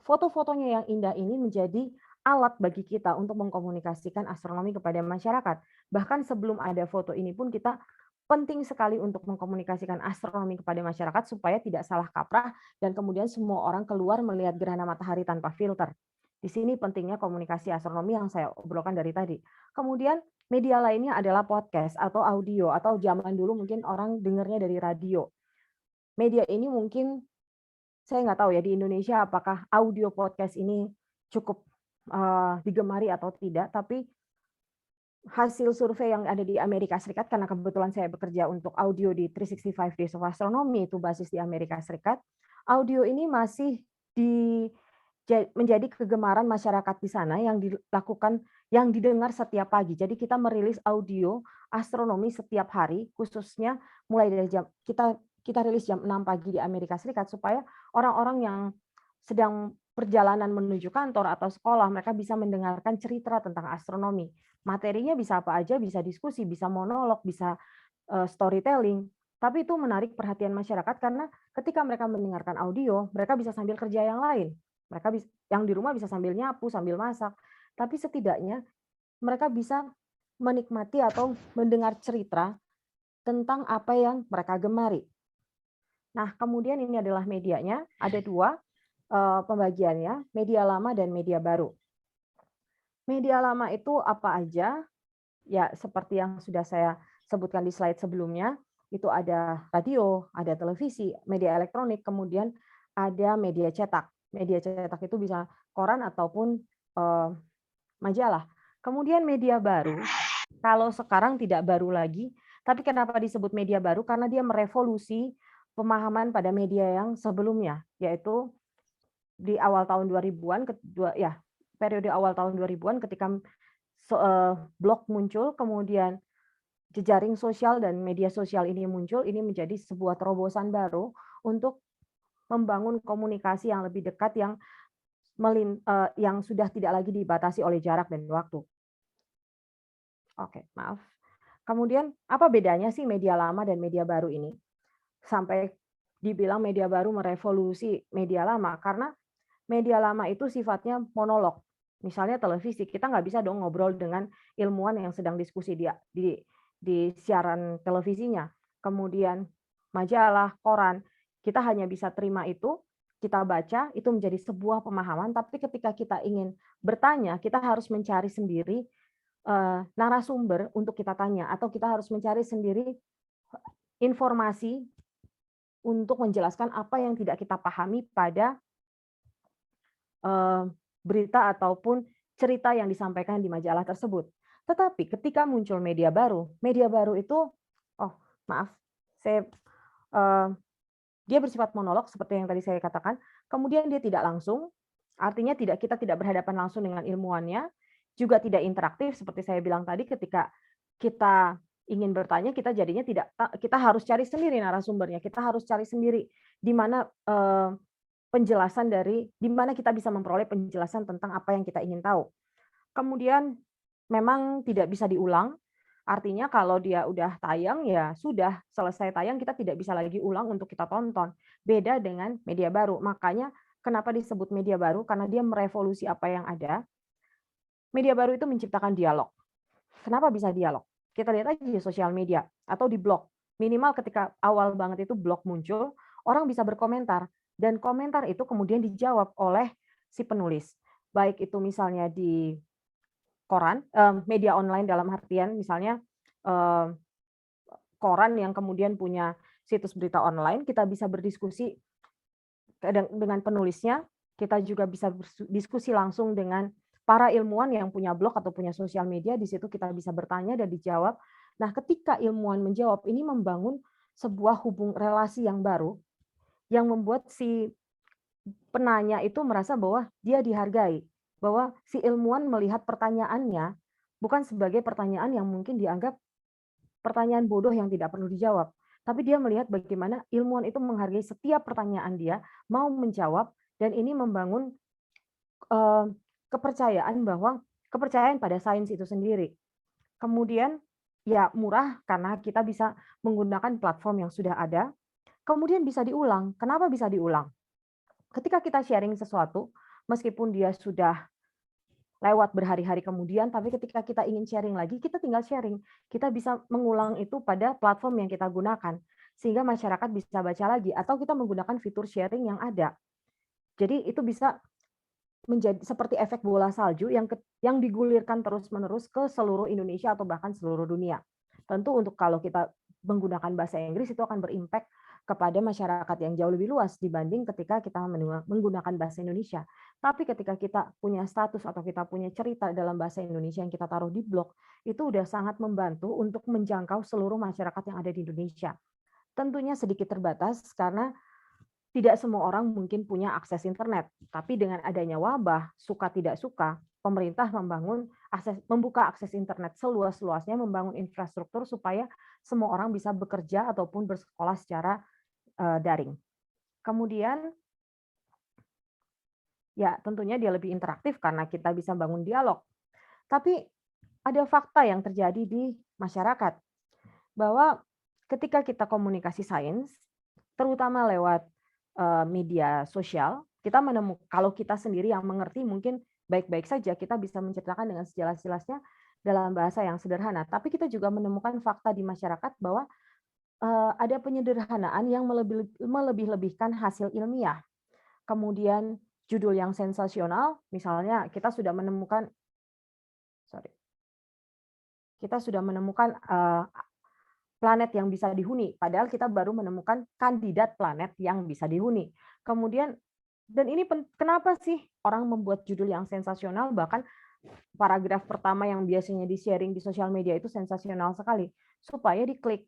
Foto-fotonya yang indah ini menjadi alat bagi kita untuk mengkomunikasikan astronomi kepada masyarakat. Bahkan sebelum ada foto ini pun kita penting sekali untuk mengkomunikasikan astronomi kepada masyarakat supaya tidak salah kaprah dan kemudian semua orang keluar melihat gerhana matahari tanpa filter. Di sini pentingnya komunikasi astronomi yang saya obrolkan dari tadi. Kemudian media lainnya adalah podcast atau audio, atau zaman dulu mungkin orang dengarnya dari radio. Media ini mungkin, saya nggak tahu ya di Indonesia apakah audio podcast ini cukup digemari atau tidak, tapi hasil survei yang ada di Amerika Serikat, karena kebetulan saya bekerja untuk audio di 365 Days of Astronomy, itu basis di Amerika Serikat, audio ini masih menjadi kegemaran masyarakat di sana yang dilakukan, yang didengar setiap pagi. Jadi kita merilis audio astronomi setiap hari, khususnya mulai dari kita rilis jam 6 pagi di Amerika Serikat supaya orang-orang yang sedang perjalanan menuju kantor atau sekolah mereka bisa mendengarkan cerita tentang astronomi. Materinya bisa apa aja, bisa diskusi, bisa monolog, bisa storytelling. Tapi itu menarik perhatian masyarakat karena ketika mereka mendengarkan audio, mereka bisa sambil kerja yang lain. Mereka yang di rumah bisa sambil nyapu, sambil masak. Tapi setidaknya mereka bisa menikmati atau mendengar cerita tentang apa yang mereka gemari. Nah, kemudian ini adalah medianya. Ada dua pembagiannya, media lama dan media baru. Media lama itu apa aja? Ya, seperti yang sudah saya sebutkan di slide sebelumnya, itu ada radio, ada televisi, media elektronik, kemudian ada media cetak. Media cetak itu bisa koran ataupun majalah. Kemudian media baru, kalau sekarang tidak baru lagi, tapi kenapa disebut media baru? Karena dia merevolusi pemahaman pada media yang sebelumnya, yaitu di awal tahun 2000-an, periode awal tahun 2000-an ketika blog muncul, kemudian jejaring sosial dan media sosial ini muncul, ini menjadi sebuah terobosan baru untuk membangun komunikasi yang lebih dekat yang sudah tidak lagi dibatasi oleh jarak dan waktu. Oke, maaf. Kemudian apa bedanya sih media lama dan media baru ini? Sampai dibilang media baru merevolusi media lama, karena media lama itu sifatnya monolog. Misalnya televisi, kita nggak bisa dong ngobrol dengan ilmuwan yang sedang diskusi di siaran televisinya. Kemudian majalah, koran, Kita hanya bisa terima itu, kita baca, itu menjadi sebuah pemahaman, tapi ketika kita ingin bertanya, kita harus mencari sendiri narasumber untuk kita tanya, atau kita harus mencari sendiri informasi untuk menjelaskan apa yang tidak kita pahami pada berita ataupun cerita yang disampaikan di majalah tersebut. Tetapi ketika muncul media baru itu, oh maaf, saya dia bersifat monolog seperti yang tadi saya katakan, kemudian dia tidak langsung, artinya kita tidak berhadapan langsung dengan ilmuwannya, juga tidak interaktif seperti saya bilang tadi ketika kita ingin bertanya kita harus cari sendiri narasumbernya, kita harus cari sendiri di mana penjelasan di mana kita bisa memperoleh penjelasan tentang apa yang kita ingin tahu. Kemudian memang tidak bisa diulang. Artinya kalau dia udah tayang, ya sudah selesai tayang, kita tidak bisa lagi ulang untuk kita tonton. Beda dengan media baru. Makanya kenapa disebut media baru? Karena dia merevolusi apa yang ada. Media baru itu menciptakan dialog. Kenapa bisa dialog? Kita lihat aja di sosial media atau di blog. Minimal ketika awal banget itu blog muncul, orang bisa berkomentar. Dan komentar itu kemudian dijawab oleh si penulis. Baik itu misalnya di koran, media online dalam artian misalnya koran yang kemudian punya situs berita online, kita bisa berdiskusi dengan penulisnya, kita juga bisa berdiskusi langsung dengan para ilmuwan yang punya blog atau punya sosial media, di situ kita bisa bertanya dan dijawab. Nah, ketika ilmuwan menjawab, ini membangun sebuah relasi yang baru, yang membuat si penanya itu merasa bahwa dia dihargai, bahwa si ilmuwan melihat pertanyaannya bukan sebagai pertanyaan yang mungkin dianggap pertanyaan bodoh yang tidak perlu dijawab, tapi dia melihat bagaimana ilmuwan itu menghargai setiap pertanyaan dia, mau menjawab, dan ini membangun kepercayaan pada sains itu sendiri. Kemudian ya murah karena kita bisa menggunakan platform yang sudah ada. Kemudian bisa diulang. Kenapa bisa diulang? Ketika kita sharing sesuatu, meskipun dia sudah lewat berhari-hari kemudian, tapi ketika kita ingin sharing lagi, kita tinggal sharing. Kita bisa mengulang itu pada platform yang kita gunakan, sehingga masyarakat bisa baca lagi, atau kita menggunakan fitur sharing yang ada. Jadi itu bisa menjadi seperti efek bola salju yang digulirkan terus-menerus ke seluruh Indonesia atau bahkan seluruh dunia. Tentu untuk kalau kita menggunakan bahasa Inggris itu akan berimpact kepada masyarakat yang jauh lebih luas dibanding ketika kita menggunakan bahasa Indonesia. Tapi ketika kita punya status atau kita punya cerita dalam bahasa Indonesia yang kita taruh di blog, itu udah sangat membantu untuk menjangkau seluruh masyarakat yang ada di Indonesia. Tentunya sedikit terbatas karena tidak semua orang mungkin punya akses internet. Tapi dengan adanya wabah, suka tidak suka, pemerintah membuka akses internet seluas-luasnya, membangun infrastruktur supaya semua orang bisa bekerja ataupun bersekolah secara daring. Kemudian, ya tentunya dia lebih interaktif karena kita bisa bangun dialog. Tapi ada fakta yang terjadi di masyarakat, bahwa ketika kita komunikasi sains, terutama lewat media sosial, kita menemukan, kalau kita sendiri yang mengerti mungkin baik-baik saja, kita bisa menceritakan dengan sejelas-jelasnya dalam bahasa yang sederhana. Tapi kita juga menemukan fakta di masyarakat bahwa ada penyederhanaan yang melebih-lebihkan hasil ilmiah. Kemudian judul yang sensasional, misalnya kita sudah menemukan planet yang bisa dihuni, padahal kita baru menemukan kandidat planet yang bisa dihuni. Kemudian, dan ini kenapa sih orang membuat judul yang sensasional, bahkan paragraf pertama yang biasanya di-sharing di sosial media itu sensasional sekali, supaya diklik.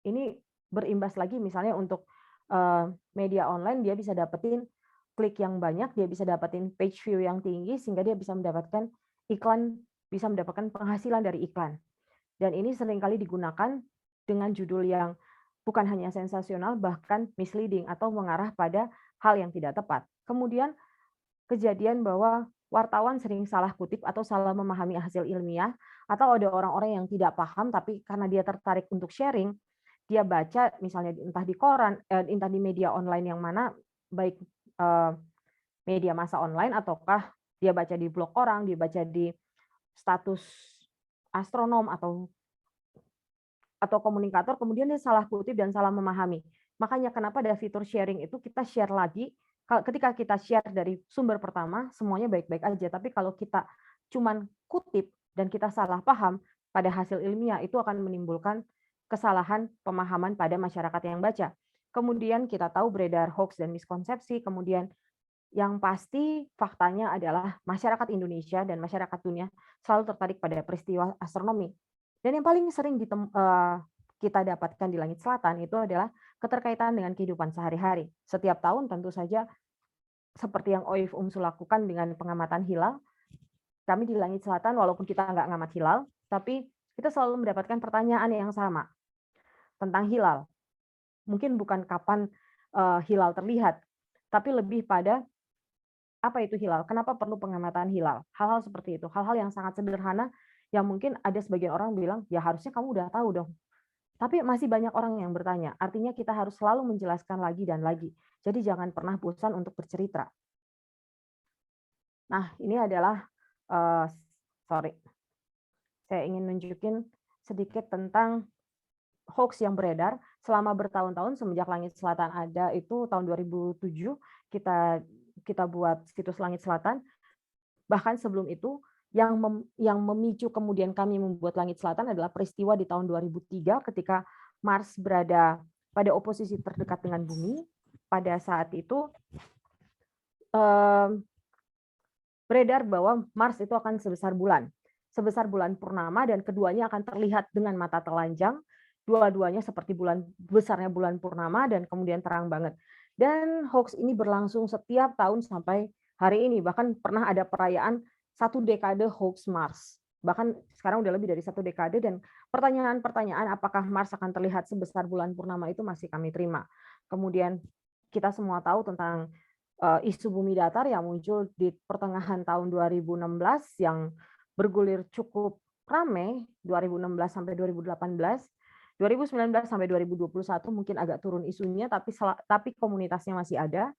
Ini berimbas lagi misalnya untuk media online, dia bisa dapetin klik yang banyak, dia bisa dapetin page view yang tinggi, sehingga dia bisa mendapatkan iklan, bisa mendapatkan penghasilan dari iklan. Dan ini seringkali digunakan dengan judul yang bukan hanya sensasional, bahkan misleading atau mengarah pada hal yang tidak tepat. Kemudian kejadian bahwa wartawan sering salah kutip atau salah memahami hasil ilmiah, atau ada orang-orang yang tidak paham, tapi karena dia tertarik untuk sharing, dia baca misalnya entah di koran, entah di media online yang mana, baik media massa online ataukah dia baca di blog orang, dia baca di status astronom atau komunikator, kemudian dia salah kutip dan salah memahami. Makanya kenapa ada fitur sharing itu kita share lagi, ketika kita share dari sumber pertama semuanya baik-baik aja, tapi kalau kita cuman kutip dan kita salah paham pada hasil ilmiah itu akan menimbulkan kesalahan pemahaman pada masyarakat yang baca. Kemudian kita tahu beredar hoax dan miskonsepsi, kemudian yang pasti faktanya adalah masyarakat Indonesia dan masyarakat dunia selalu tertarik pada peristiwa astronomi. Dan yang paling sering kita dapatkan di langit selatan itu adalah keterkaitan dengan kehidupan sehari-hari. Setiap tahun tentu saja seperti yang OIF UMSU lakukan dengan pengamatan hilal, kami di langit selatan walaupun kita nggak ngamat hilal, tapi kita selalu mendapatkan pertanyaan yang sama tentang hilal. Mungkin bukan kapan hilal terlihat, tapi lebih pada apa itu hilal? Kenapa perlu pengamatan hilal? Hal-hal seperti itu, hal-hal yang sangat sederhana yang mungkin ada sebagian orang bilang, ya harusnya kamu udah tahu dong. Tapi masih banyak orang yang bertanya. Artinya kita harus selalu menjelaskan lagi dan lagi. Jadi jangan pernah bosan untuk bercerita. Nah, ini adalah saya ingin nunjukin sedikit tentang hoax yang beredar selama bertahun-tahun semenjak Langit Selatan ada itu tahun 2007 kita buat situs Langit Selatan. Bahkan sebelum itu yang memicu kemudian kami membuat Langit Selatan adalah peristiwa di tahun 2003 ketika Mars berada pada oposisi terdekat dengan Bumi. Pada saat itu beredar bahwa Mars itu akan sebesar bulan purnama dan keduanya akan terlihat dengan mata telanjang. Dua-duanya seperti besarnya bulan purnama dan kemudian terang banget. Dan hoax ini berlangsung setiap tahun sampai hari ini. Bahkan pernah ada perayaan 1 dekade hoax Mars. Bahkan sekarang udah lebih dari 1 dekade dan pertanyaan-pertanyaan apakah Mars akan terlihat sebesar bulan purnama itu masih kami terima. Kemudian kita semua tahu tentang isu bumi datar yang muncul di pertengahan tahun 2016 yang bergulir cukup ramai 2016 sampai 2018. 2019 sampai 2021 mungkin agak turun isunya, tapi komunitasnya masih ada.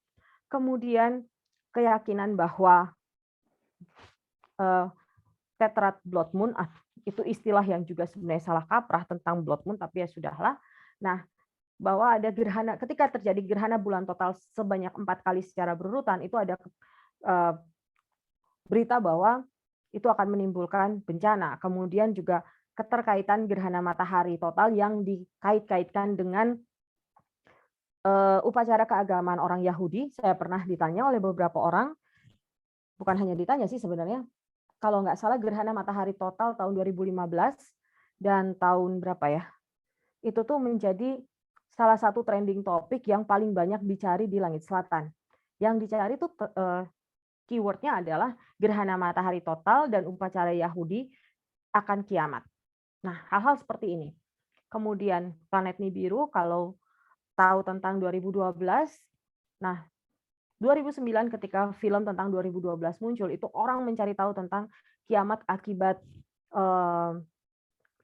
Kemudian keyakinan bahwa tetrad blood moon, itu istilah yang juga sebenarnya salah kaprah tentang blood moon, tapi ya sudahlah. Nah, bahwa ada gerhana, ketika terjadi gerhana bulan total sebanyak 4 kali secara berurutan, itu ada berita bahwa itu akan menimbulkan bencana. Kemudian juga keterkaitan gerhana matahari total yang dikait-kaitkan dengan upacara keagamaan orang Yahudi. Saya pernah ditanya oleh beberapa orang, bukan hanya ditanya sih sebenarnya, kalau nggak salah gerhana matahari total tahun 2015 dan tahun berapa ya, itu tuh menjadi salah satu trending topik yang paling banyak dicari di Langit Selatan. Yang dicari tuh keywordnya adalah gerhana matahari total dan upacara Yahudi akan kiamat. Nah, hal-hal seperti ini. Kemudian planet Nibiru, kalau tahu tentang 2012, nah 2009 ketika film tentang 2012 muncul, itu orang mencari tahu tentang kiamat akibat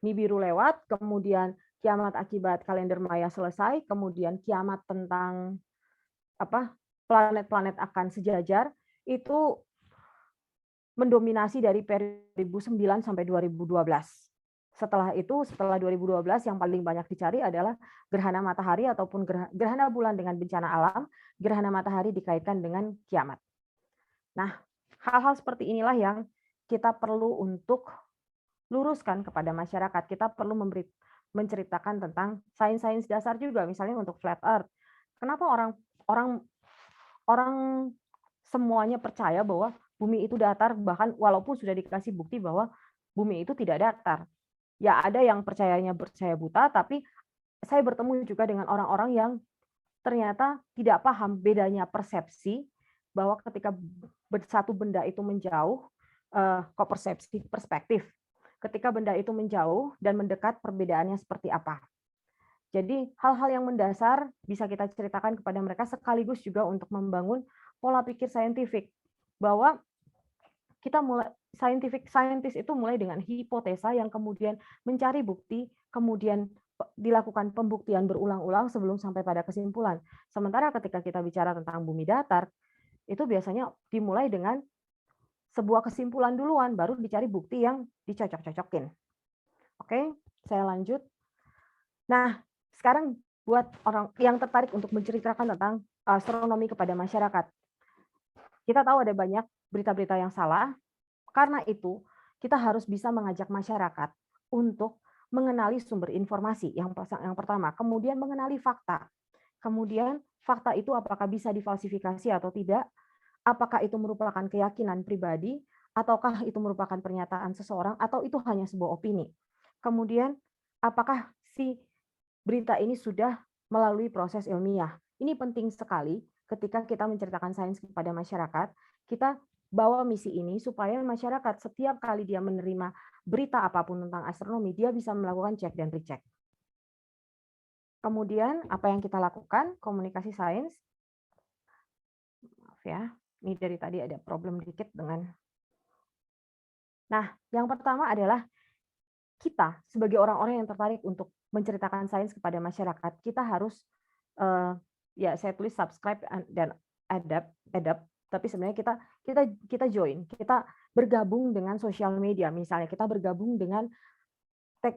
Nibiru lewat, kemudian kiamat akibat kalender Maya selesai, kemudian kiamat tentang planet-planet akan sejajar, itu mendominasi dari periode 2009 sampai 2012. Setelah itu, setelah 2012 yang paling banyak dicari adalah gerhana matahari ataupun gerhana bulan dengan bencana alam, gerhana matahari dikaitkan dengan kiamat. Nah, hal-hal seperti inilah yang kita perlu untuk luruskan kepada masyarakat. Kita perlu menceritakan tentang sains-sains dasar juga, misalnya untuk flat earth. Kenapa orang semuanya percaya bahwa bumi itu datar, bahkan walaupun sudah dikasih bukti bahwa bumi itu tidak datar. Ya ada yang percaya buta, tapi saya bertemu juga dengan orang-orang yang ternyata tidak paham bedanya persepsi, bahwa ketika satu benda itu menjauh, kok perspektif. Ketika benda itu menjauh dan mendekat, perbedaannya seperti apa. Jadi hal-hal yang mendasar bisa kita ceritakan kepada mereka sekaligus juga untuk membangun pola pikir saintifik, bahwa kita mulai saintis itu mulai dengan hipotesa yang kemudian mencari bukti, kemudian dilakukan pembuktian berulang-ulang sebelum sampai pada kesimpulan. Sementara ketika kita bicara tentang bumi datar, itu biasanya dimulai dengan sebuah kesimpulan duluan, baru dicari bukti yang dicocok-cocokin. Oke, saya lanjut. Nah, sekarang buat orang yang tertarik untuk menceritakan tentang astronomi kepada masyarakat. Kita tahu ada banyak berita-berita yang salah, karena itu kita harus bisa mengajak masyarakat untuk mengenali sumber informasi yang pertama, kemudian mengenali fakta. Kemudian fakta itu apakah bisa difalsifikasi atau tidak, apakah itu merupakan keyakinan pribadi, ataukah itu merupakan pernyataan seseorang, atau itu hanya sebuah opini. Kemudian apakah si berita ini sudah melalui proses ilmiah. Ini penting sekali ketika kita menceritakan sains kepada masyarakat, kita bawa misi ini supaya masyarakat setiap kali dia menerima berita apapun tentang astronomi, dia bisa melakukan cek dan recheck. Kemudian apa yang kita lakukan? Komunikasi sains. Maaf ya, ini dari tadi ada problem dikit dengan. Nah, yang pertama adalah kita sebagai orang-orang yang tertarik untuk menceritakan sains kepada masyarakat, kita harus ya saya tulis subscribe dan adapt, tapi sebenarnya kita join, kita bergabung dengan sosial media, misalnya kita bergabung dengan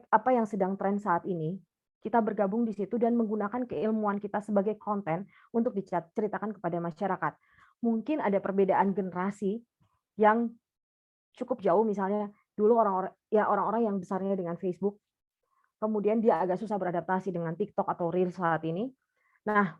apa yang sedang tren saat ini, kita bergabung di situ dan menggunakan keilmuan kita sebagai konten untuk diceritakan kepada masyarakat. Mungkin ada perbedaan generasi yang cukup jauh, misalnya dulu orang-orang yang besarnya dengan Facebook, kemudian dia agak susah beradaptasi dengan TikTok atau Reels saat ini. Nah,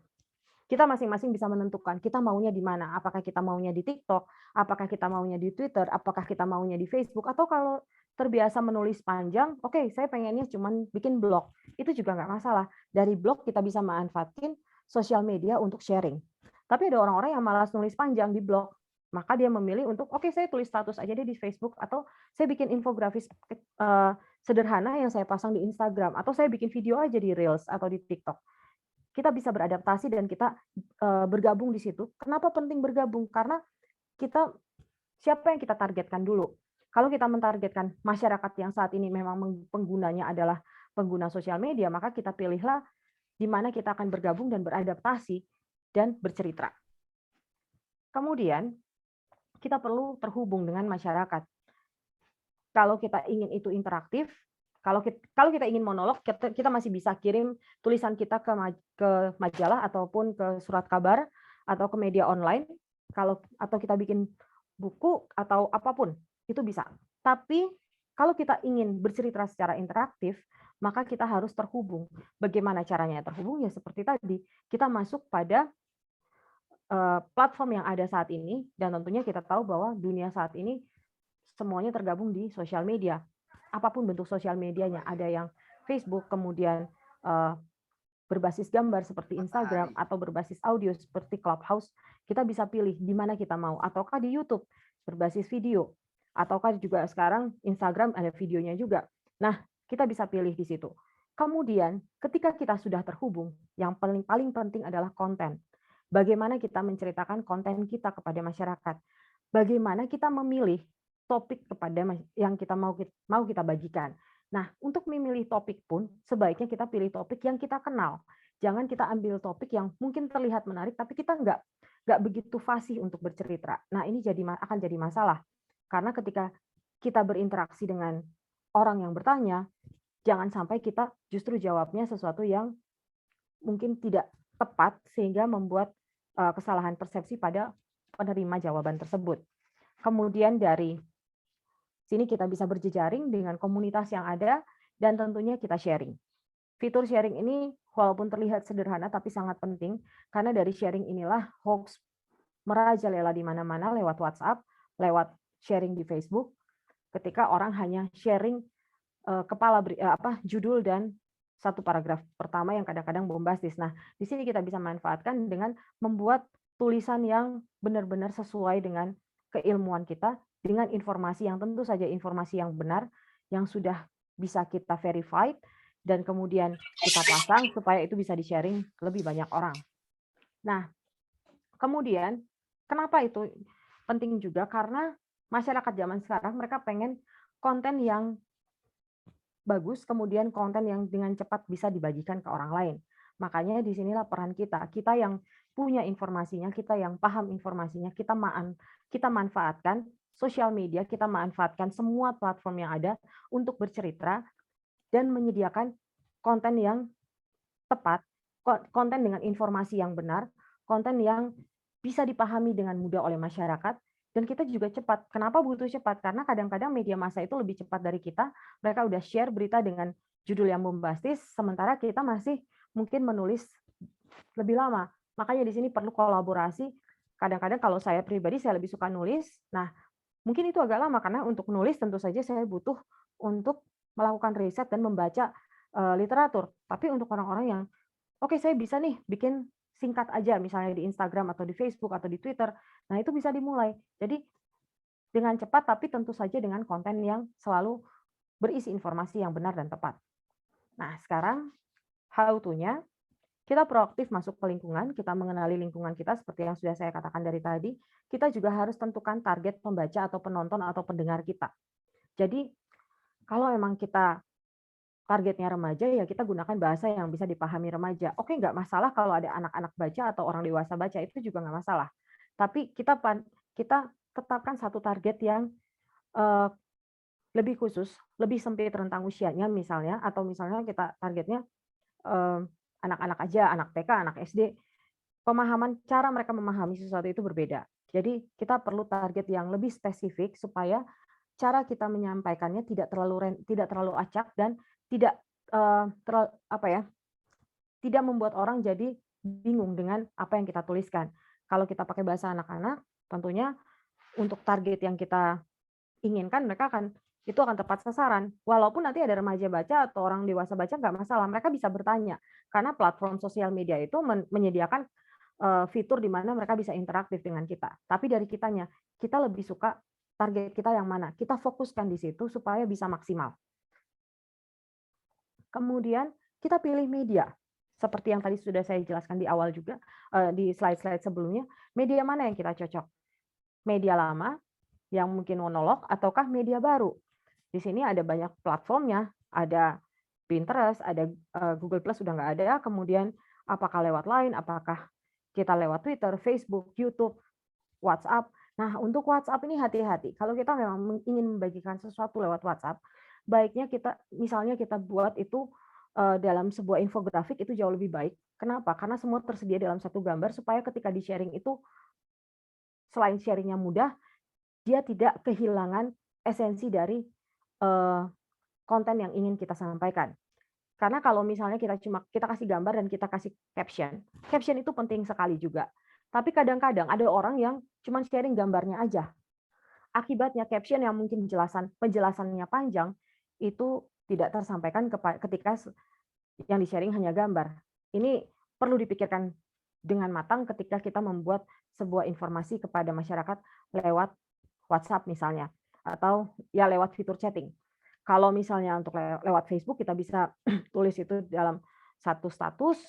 kita masing-masing bisa menentukan kita maunya di mana. Apakah kita maunya di TikTok, apakah kita maunya di Twitter, apakah kita maunya di Facebook, atau kalau terbiasa menulis panjang, oke, saya pengennya cuman bikin blog. Itu juga nggak masalah. Dari blog kita bisa manfaatin sosial media untuk sharing. Tapi ada orang-orang yang malas nulis panjang di blog, maka dia memilih untuk oke, saya tulis status aja deh di Facebook, atau saya bikin infografis sederhana yang saya pasang di Instagram, atau saya bikin video aja di Reels atau di TikTok. Kita bisa beradaptasi dan kita bergabung di situ. Kenapa penting bergabung? Karena siapa yang kita targetkan dulu. Kalau kita mentargetkan masyarakat yang saat ini memang penggunanya adalah pengguna sosial media, maka kita pilihlah di mana kita akan bergabung dan beradaptasi dan bercerita. Kemudian kita perlu terhubung dengan masyarakat. Kalau kita ingin itu interaktif, kalau kita ingin monolog, kita masih bisa kirim tulisan kita ke majalah ataupun ke surat kabar atau ke media online, atau kita bikin buku atau apapun, itu bisa. Tapi kalau kita ingin bercerita secara interaktif, maka kita harus terhubung. Bagaimana caranya terhubung? Ya seperti tadi, kita masuk pada platform yang ada saat ini, dan tentunya kita tahu bahwa dunia saat ini semuanya tergabung di sosial media. Apapun bentuk sosial medianya, ada yang Facebook, kemudian berbasis gambar seperti Instagram, atau berbasis audio seperti Clubhouse, kita bisa pilih di mana kita mau, ataukah di YouTube berbasis video, ataukah juga sekarang Instagram ada videonya juga. Nah, kita bisa pilih di situ. Kemudian, ketika kita sudah terhubung, yang paling penting adalah konten. Bagaimana kita menceritakan konten kita kepada masyarakat? Bagaimana kita memilih topik yang kita mau kita bagikan. Nah, untuk memilih topik pun sebaiknya kita pilih topik yang kita kenal. Jangan kita ambil topik yang mungkin terlihat menarik, tapi kita nggak begitu fasih untuk bercerita. Nah, ini akan jadi masalah. Karena ketika kita berinteraksi dengan orang yang bertanya, jangan sampai kita justru jawabnya sesuatu yang mungkin tidak tepat sehingga membuat kesalahan persepsi pada penerima jawaban tersebut. Kemudian dari sini kita bisa berjejaring dengan komunitas yang ada dan tentunya kita sharing. Fitur sharing ini walaupun terlihat sederhana tapi sangat penting karena dari sharing inilah hoax merajalela di mana-mana lewat WhatsApp, lewat sharing di Facebook. Ketika orang hanya sharing judul dan satu paragraf pertama yang kadang-kadang bombastis. Nah, di sini kita bisa manfaatkan dengan membuat tulisan yang benar-benar sesuai dengan keilmuan kita, dengan informasi yang tentu saja informasi yang benar, yang sudah bisa kita verified, dan kemudian kita pasang supaya itu bisa di-sharing lebih banyak orang. Nah, kemudian kenapa itu penting juga? Karena masyarakat zaman sekarang mereka pengen konten yang bagus, kemudian konten yang dengan cepat bisa dibagikan ke orang lain. Makanya disinilah peran kita yang punya informasinya, kita yang paham informasinya, kita manfaatkan sosial media, kita manfaatkan semua platform yang ada untuk bercerita dan menyediakan konten yang tepat konten dengan informasi yang benar, konten yang bisa dipahami dengan mudah oleh masyarakat, dan kita juga cepat. Kenapa butuh cepat? Karena kadang-kadang media massa itu lebih cepat dari kita. Mereka udah share berita dengan judul yang bombastis, sementara kita masih mungkin menulis lebih lama. Makanya di sini perlu kolaborasi. Kadang-kadang kalau saya pribadi saya lebih suka nulis. Nah, mungkin itu agak lama karena untuk nulis tentu saja saya butuh untuk melakukan riset dan membaca literatur. Tapi untuk orang-orang yang oke, saya bisa nih bikin singkat aja misalnya di Instagram atau di Facebook atau di Twitter. Nah, itu bisa dimulai. Jadi dengan cepat tapi tentu saja dengan konten yang selalu berisi informasi yang benar dan tepat. Nah, sekarang how to-nya kita proaktif masuk ke lingkungan, kita mengenali lingkungan kita seperti yang sudah saya katakan dari tadi. Kita juga harus tentukan target pembaca atau penonton atau pendengar kita. Jadi kalau memang kita targetnya remaja, ya kita gunakan bahasa yang bisa dipahami remaja. Oke, nggak masalah kalau ada anak-anak baca atau orang dewasa baca, itu juga nggak masalah. Tapi kita tetapkan satu target yang eh, lebih khusus, lebih sempit rentang usianya misalnya, atau misalnya kita targetnya eh, anak-anak aja, anak TK, anak SD. Pemahaman cara mereka memahami sesuatu itu berbeda. Jadi kita perlu target yang lebih spesifik supaya cara kita menyampaikannya tidak terlalu acak dan tidak tidak membuat orang jadi bingung dengan apa yang kita tuliskan. Kalau kita pakai bahasa anak-anak, tentunya untuk target yang kita inginkan itu akan tepat sasaran. Walaupun nanti ada remaja baca atau orang dewasa baca nggak masalah, mereka bisa bertanya karena platform sosial media itu menyediakan fitur di mana mereka bisa interaktif dengan kita. Tapi dari kitanya, kita lebih suka target kita yang mana. Kita fokuskan di situ supaya bisa maksimal. Kemudian kita pilih media. Seperti yang tadi sudah saya jelaskan di awal juga, di slide-slide sebelumnya, media mana yang kita cocok? Media lama, yang mungkin monolog, ataukah media baru? Di sini ada banyak platformnya, ada Pinterest, ada Google Plus sudah nggak ada, kemudian apakah lewat Line, apakah kita lewat Twitter, Facebook, YouTube, WhatsApp. Nah, untuk WhatsApp ini hati-hati. Kalau kita memang ingin membagikan sesuatu lewat WhatsApp, baiknya misalnya kita buat itu dalam sebuah infografik itu jauh lebih baik. Kenapa? Karena semua tersedia dalam satu gambar supaya ketika di-sharing itu selain sharingnya mudah, dia tidak kehilangan esensi dari konten yang ingin kita sampaikan. Karena kalau misalnya kita kasih gambar dan kita kasih caption itu penting sekali juga. Tapi kadang-kadang ada orang yang cuma sharing gambarnya aja. Akibatnya caption yang mungkin penjelasannya panjang itu tidak tersampaikan ketika yang di-sharing hanya gambar. Ini perlu dipikirkan dengan matang ketika kita membuat sebuah informasi kepada masyarakat lewat WhatsApp misalnya, atau ya lewat fitur chatting. Kalau misalnya untuk lewat Facebook, kita bisa tulis itu dalam satu status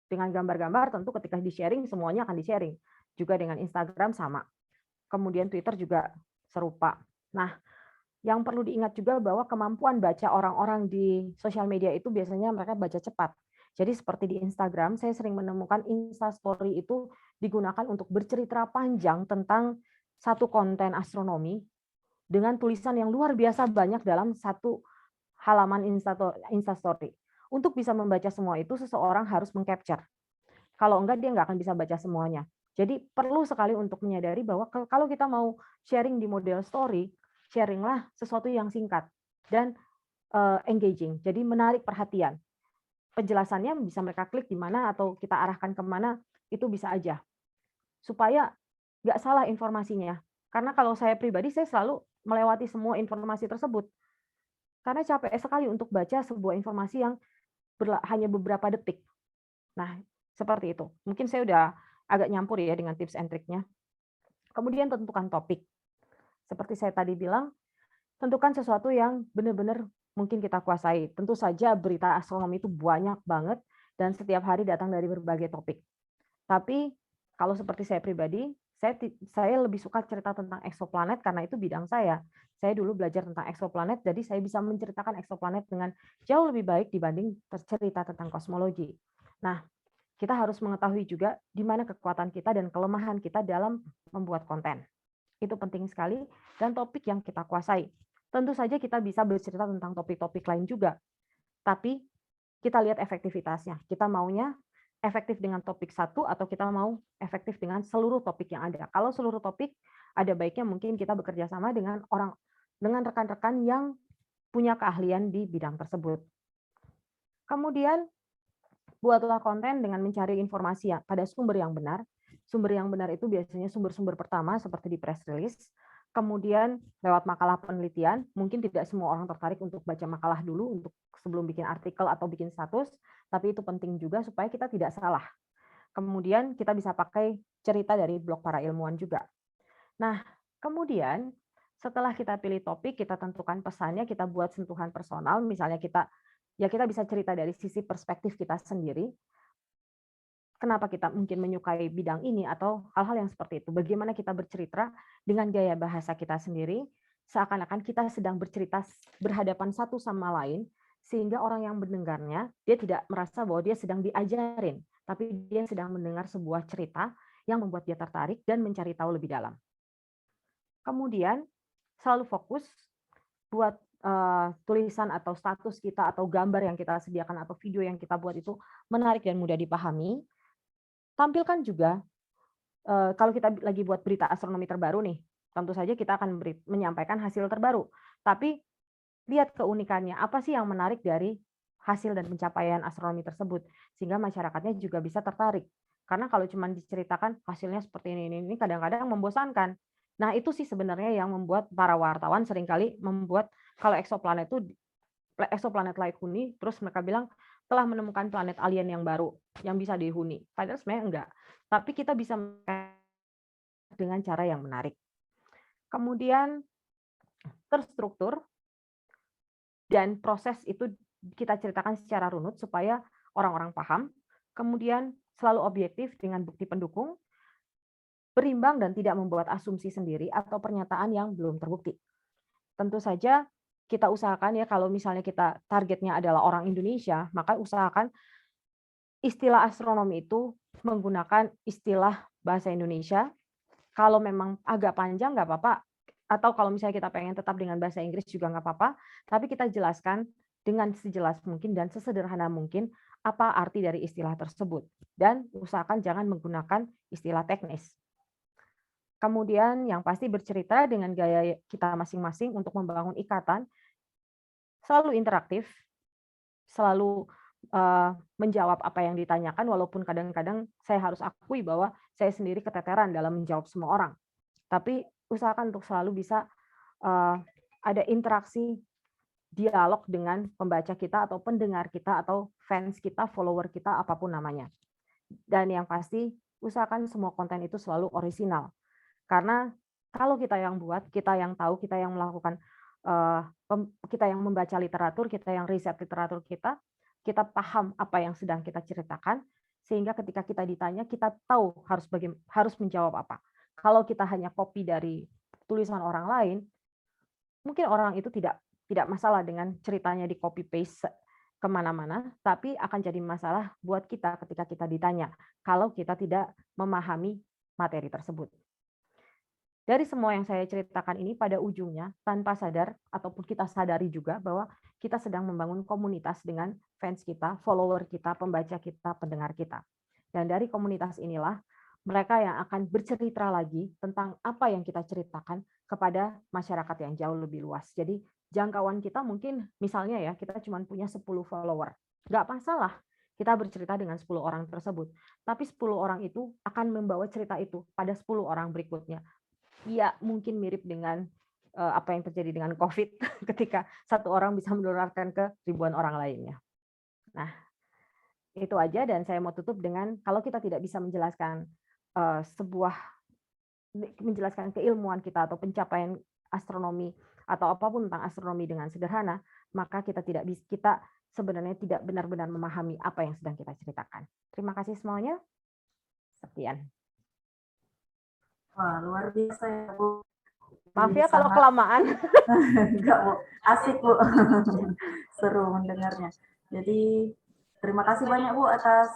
dengan gambar-gambar, tentu ketika di-sharing semuanya akan di-sharing. Juga dengan Instagram sama. Kemudian Twitter juga serupa. Nah, yang perlu diingat juga bahwa kemampuan baca orang-orang di sosial media itu biasanya mereka baca cepat. Jadi seperti di Instagram, saya sering menemukan Instastory itu digunakan untuk bercerita panjang tentang satu konten astronomi dengan tulisan yang luar biasa banyak dalam satu halaman Instastory. Untuk bisa membaca semua itu, seseorang harus mengcapture. Kalau enggak, dia nggak akan bisa baca semuanya. Jadi perlu sekali untuk menyadari bahwa kalau kita mau sharing di model story, sharinglah sesuatu yang singkat dan engaging, jadi menarik perhatian. Penjelasannya bisa mereka klik di mana atau kita arahkan kemana, itu bisa aja. Supaya nggak salah informasinya. Karena kalau saya pribadi, saya selalu melewati semua informasi tersebut. Karena capek sekali untuk baca sebuah informasi yang hanya beberapa detik. Nah, seperti itu. Mungkin saya udah agak nyampur ya dengan tips and triknya. Kemudian tentukan topik. Seperti saya tadi bilang, tentukan sesuatu yang benar-benar mungkin kita kuasai. Tentu saja berita astronomi itu banyak banget dan setiap hari datang dari berbagai topik. Tapi kalau seperti saya pribadi, saya lebih suka cerita tentang eksoplanet karena itu bidang saya. Saya dulu belajar tentang eksoplanet, jadi saya bisa menceritakan eksoplanet dengan jauh lebih baik dibanding cerita tentang kosmologi. Nah, kita harus mengetahui juga di mana kekuatan kita dan kelemahan kita dalam membuat konten. Itu penting sekali, dan topik yang kita kuasai. Tentu saja kita bisa bercerita tentang topik-topik lain juga, tapi kita lihat efektivitasnya. Kita maunya efektif dengan topik satu atau kita mau efektif dengan seluruh topik yang ada. Kalau seluruh topik, ada baiknya mungkin kita bekerja sama dengan rekan-rekan yang punya keahlian di bidang tersebut. Kemudian buatlah konten dengan mencari informasi pada sumber yang benar. Sumber yang benar itu biasanya sumber-sumber pertama seperti di press release. Kemudian lewat makalah penelitian, mungkin tidak semua orang tertarik untuk baca makalah dulu untuk sebelum bikin artikel atau bikin status, tapi itu penting juga supaya kita tidak salah. Kemudian kita bisa pakai cerita dari blog para ilmuwan juga. Nah, kemudian setelah kita pilih topik, kita tentukan pesannya, kita buat sentuhan personal, misalnya kita bisa cerita dari sisi perspektif kita sendiri. Kenapa kita mungkin menyukai bidang ini atau hal-hal yang seperti itu. Bagaimana kita bercerita dengan gaya bahasa kita sendiri, seakan-akan kita sedang bercerita berhadapan satu sama lain, sehingga orang yang mendengarnya, dia tidak merasa bahwa dia sedang diajarin, tapi dia sedang mendengar sebuah cerita yang membuat dia tertarik dan mencari tahu lebih dalam. Kemudian, selalu fokus buat tulisan atau status kita atau gambar yang kita sediakan atau video yang kita buat itu menarik dan mudah dipahami. Tampilkan juga, kalau kita lagi buat berita astronomi terbaru nih, tentu saja kita akan menyampaikan hasil terbaru. Tapi lihat keunikannya, apa sih yang menarik dari hasil dan pencapaian astronomi tersebut, sehingga masyarakatnya juga bisa tertarik. Karena kalau cuma diceritakan hasilnya seperti ini kadang-kadang membosankan. Nah, itu sih sebenarnya yang membuat para wartawan seringkali membuat kalau eksoplanet layak huni, terus mereka bilang telah menemukan planet alien yang baru yang bisa dihuni. Padahal sebenarnya enggak. Tapi kita bisa dengan cara yang menarik. Kemudian terstruktur dan proses itu kita ceritakan secara runut supaya orang-orang paham. Kemudian selalu objektif dengan bukti pendukung, berimbang dan tidak membuat asumsi sendiri atau pernyataan yang belum terbukti. Tentu saja kita usahakan ya kalau misalnya kita targetnya adalah orang Indonesia, maka usahakan istilah astronomi itu menggunakan istilah bahasa Indonesia. Kalau memang agak panjang nggak apa-apa, atau kalau misalnya kita pengen tetap dengan bahasa Inggris juga nggak apa-apa, tapi kita jelaskan dengan sejelas mungkin dan sesederhana mungkin apa arti dari istilah tersebut. Dan usahakan jangan menggunakan istilah teknis. Kemudian yang pasti bercerita dengan gaya kita masing-masing untuk membangun ikatan, selalu interaktif, selalu menjawab apa yang ditanyakan, walaupun kadang-kadang saya harus akui bahwa saya sendiri keteteran dalam menjawab semua orang. Tapi usahakan untuk selalu bisa ada interaksi dialog dengan pembaca kita atau pendengar kita atau fans kita, follower kita, apapun namanya. Dan yang pasti usahakan semua konten itu selalu orisinal. Karena kalau kita yang buat, kita yang tahu, kita yang melakukan, kita yang membaca literatur, kita yang riset literatur kita paham apa yang sedang kita ceritakan, sehingga ketika kita ditanya, kita tahu harus menjawab apa. Kalau kita hanya copy dari tulisan orang lain, mungkin orang itu tidak masalah dengan ceritanya di copy paste kemana-mana, tapi akan jadi masalah buat kita ketika kita ditanya, kalau kita tidak memahami materi tersebut. Dari semua yang saya ceritakan ini pada ujungnya, tanpa sadar, ataupun kita sadari juga bahwa kita sedang membangun komunitas dengan fans kita, follower kita, pembaca kita, pendengar kita. Dan dari komunitas inilah, mereka yang akan bercerita lagi tentang apa yang kita ceritakan kepada masyarakat yang jauh lebih luas. Jadi jangkauan kita mungkin misalnya ya, kita cuma punya 10 follower. Nggak masalah kita bercerita dengan 10 orang tersebut. Tapi 10 orang itu akan membawa cerita itu pada 10 orang berikutnya. Ya, mungkin mirip dengan apa yang terjadi dengan COVID ketika satu orang bisa menularkan ke ribuan orang lainnya. Nah, itu aja dan saya mau tutup dengan kalau kita tidak bisa menjelaskan menjelaskan keilmuan kita atau pencapaian astronomi atau apapun tentang astronomi dengan sederhana, maka kita sebenarnya tidak benar-benar memahami apa yang sedang kita ceritakan. Terima kasih semuanya. Sekian. Wah, luar biasa ya, Bu. Maaf ya kalau kelamaan. Enggak, Bu. Asik, Bu. Seru mendengarnya. Jadi, terima kasih banyak, Bu, atas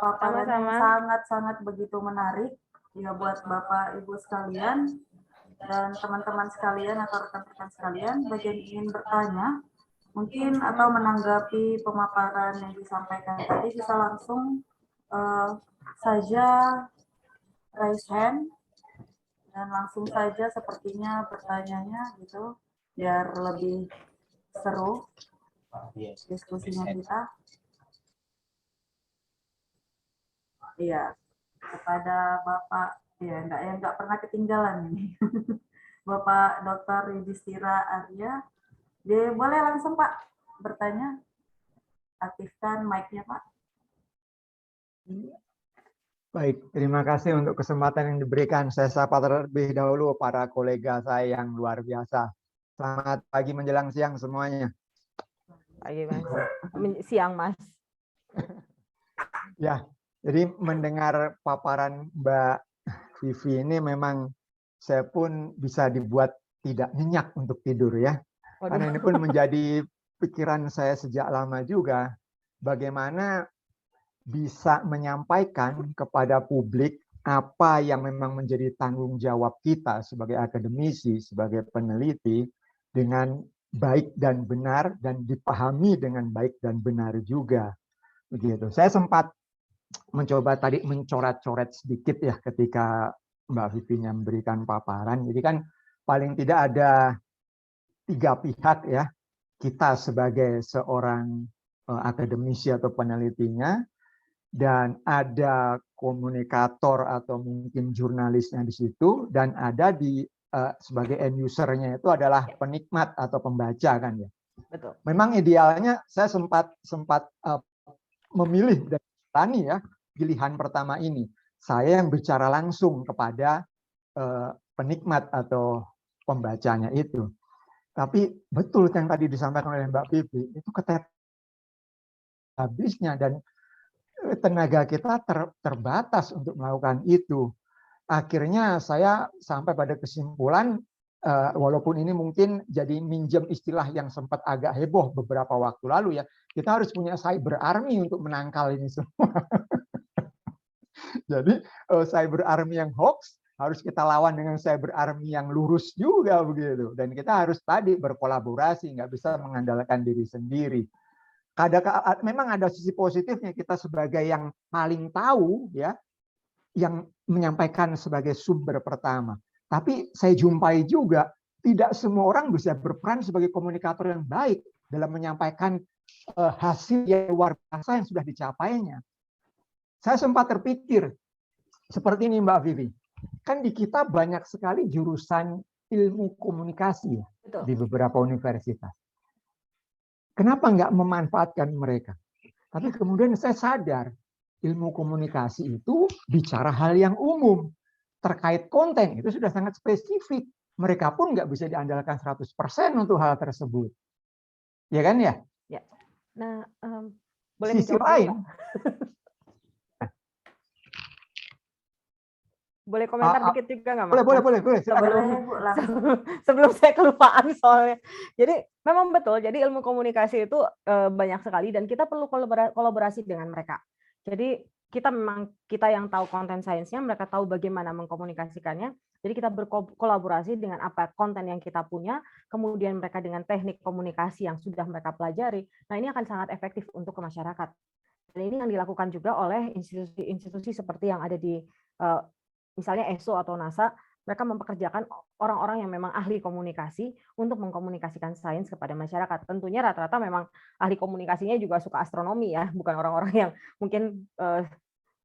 paparan yang sangat-sangat begitu menarik ya buat Bapak Ibu sekalian dan teman-teman sekalian atau rekan-rekan sekalian. Bagi yang ingin bertanya, mungkin atau menanggapi pemaparan yang disampaikan tadi bisa langsung saja raise hand dan langsung saja sepertinya bertanyanya gitu biar lebih seru diskusinya kita. Iya, kepada Bapak ya nggak pernah ketinggalan ini. Bapak Dr. Yudhistira Arya, dia boleh langsung Pak bertanya, aktifkan mic-nya Pak. Baik, terima kasih untuk kesempatan yang diberikan. Saya sapa terlebih dahulu para kolega saya yang luar biasa. Selamat pagi menjelang siang semuanya. Pagi Mas. Siang Mas. Ya, jadi mendengar paparan Mbak Vivi ini memang saya pun bisa dibuat tidak nyenyak untuk tidur ya. Karena ini pun menjadi pikiran saya sejak lama juga. Bagaimana bisa menyampaikan kepada publik apa yang memang menjadi tanggung jawab kita sebagai akademisi, sebagai peneliti dengan baik dan benar dan dipahami dengan baik dan benar juga. Begitu. Saya sempat mencoba tadi mencoret-coret sedikit ya ketika Mbak Vivi memberikan paparan. Jadi kan paling tidak ada 3 pihak ya. Kita sebagai seorang akademisi atau penelitinya, dan ada komunikator atau mungkin jurnalisnya di situ, dan ada di sebagai end usernya itu adalah penikmat atau pembaca kan ya. Betul. Memang idealnya saya sempat memilih dan berani ya pilihan pertama ini. Saya yang bicara langsung kepada penikmat atau pembacanya itu. Tapi betul yang tadi disampaikan oleh Mbak Vivi itu habisnya dan tenaga kita terbatas untuk melakukan itu. Akhirnya saya sampai pada kesimpulan, walaupun ini mungkin jadi minjem istilah yang sempat agak heboh beberapa waktu lalu ya, kita harus punya cyber army untuk menangkal ini semua. Jadi cyber army yang hoax harus kita lawan dengan cyber army yang lurus juga begitu. Dan kita harus tadi berkolaborasi, nggak bisa mengandalkan diri sendiri. Memang ada sisi positifnya kita sebagai yang paling tahu ya, yang menyampaikan sebagai sumber pertama. Tapi saya jumpai juga tidak semua orang bisa berperan sebagai komunikator yang baik dalam menyampaikan hasil yang luar biasa yang sudah dicapainya. Saya sempat terpikir seperti ini Mbak Vivi. Kan di kita banyak sekali jurusan ilmu komunikasi ya, di beberapa universitas. Kenapa nggak memanfaatkan mereka? Tapi kemudian saya sadar, ilmu komunikasi itu bicara hal yang umum. Terkait konten, itu sudah sangat spesifik. Mereka pun nggak bisa diandalkan 100% untuk hal tersebut. Ya kan ya? Ya. Nah, boleh sisi lain. Boleh komentar dikit juga nggak, Mas? Boleh. Sebelum saya kelupaan soalnya. Jadi memang betul. Jadi ilmu komunikasi itu banyak sekali dan kita perlu kolaborasi dengan mereka. Jadi kita yang tahu konten sainsnya, mereka tahu bagaimana mengkomunikasikannya. Jadi kita berkolaborasi dengan apa konten yang kita punya, kemudian mereka dengan teknik komunikasi yang sudah mereka pelajari. Nah, ini akan sangat efektif untuk ke masyarakat. Dan ini yang dilakukan juga oleh institusi-institusi seperti yang ada di misalnya ESO atau NASA, mereka mempekerjakan orang-orang yang memang ahli komunikasi untuk mengkomunikasikan sains kepada masyarakat. Tentunya rata-rata memang ahli komunikasinya juga suka astronomi ya, bukan orang-orang yang mungkin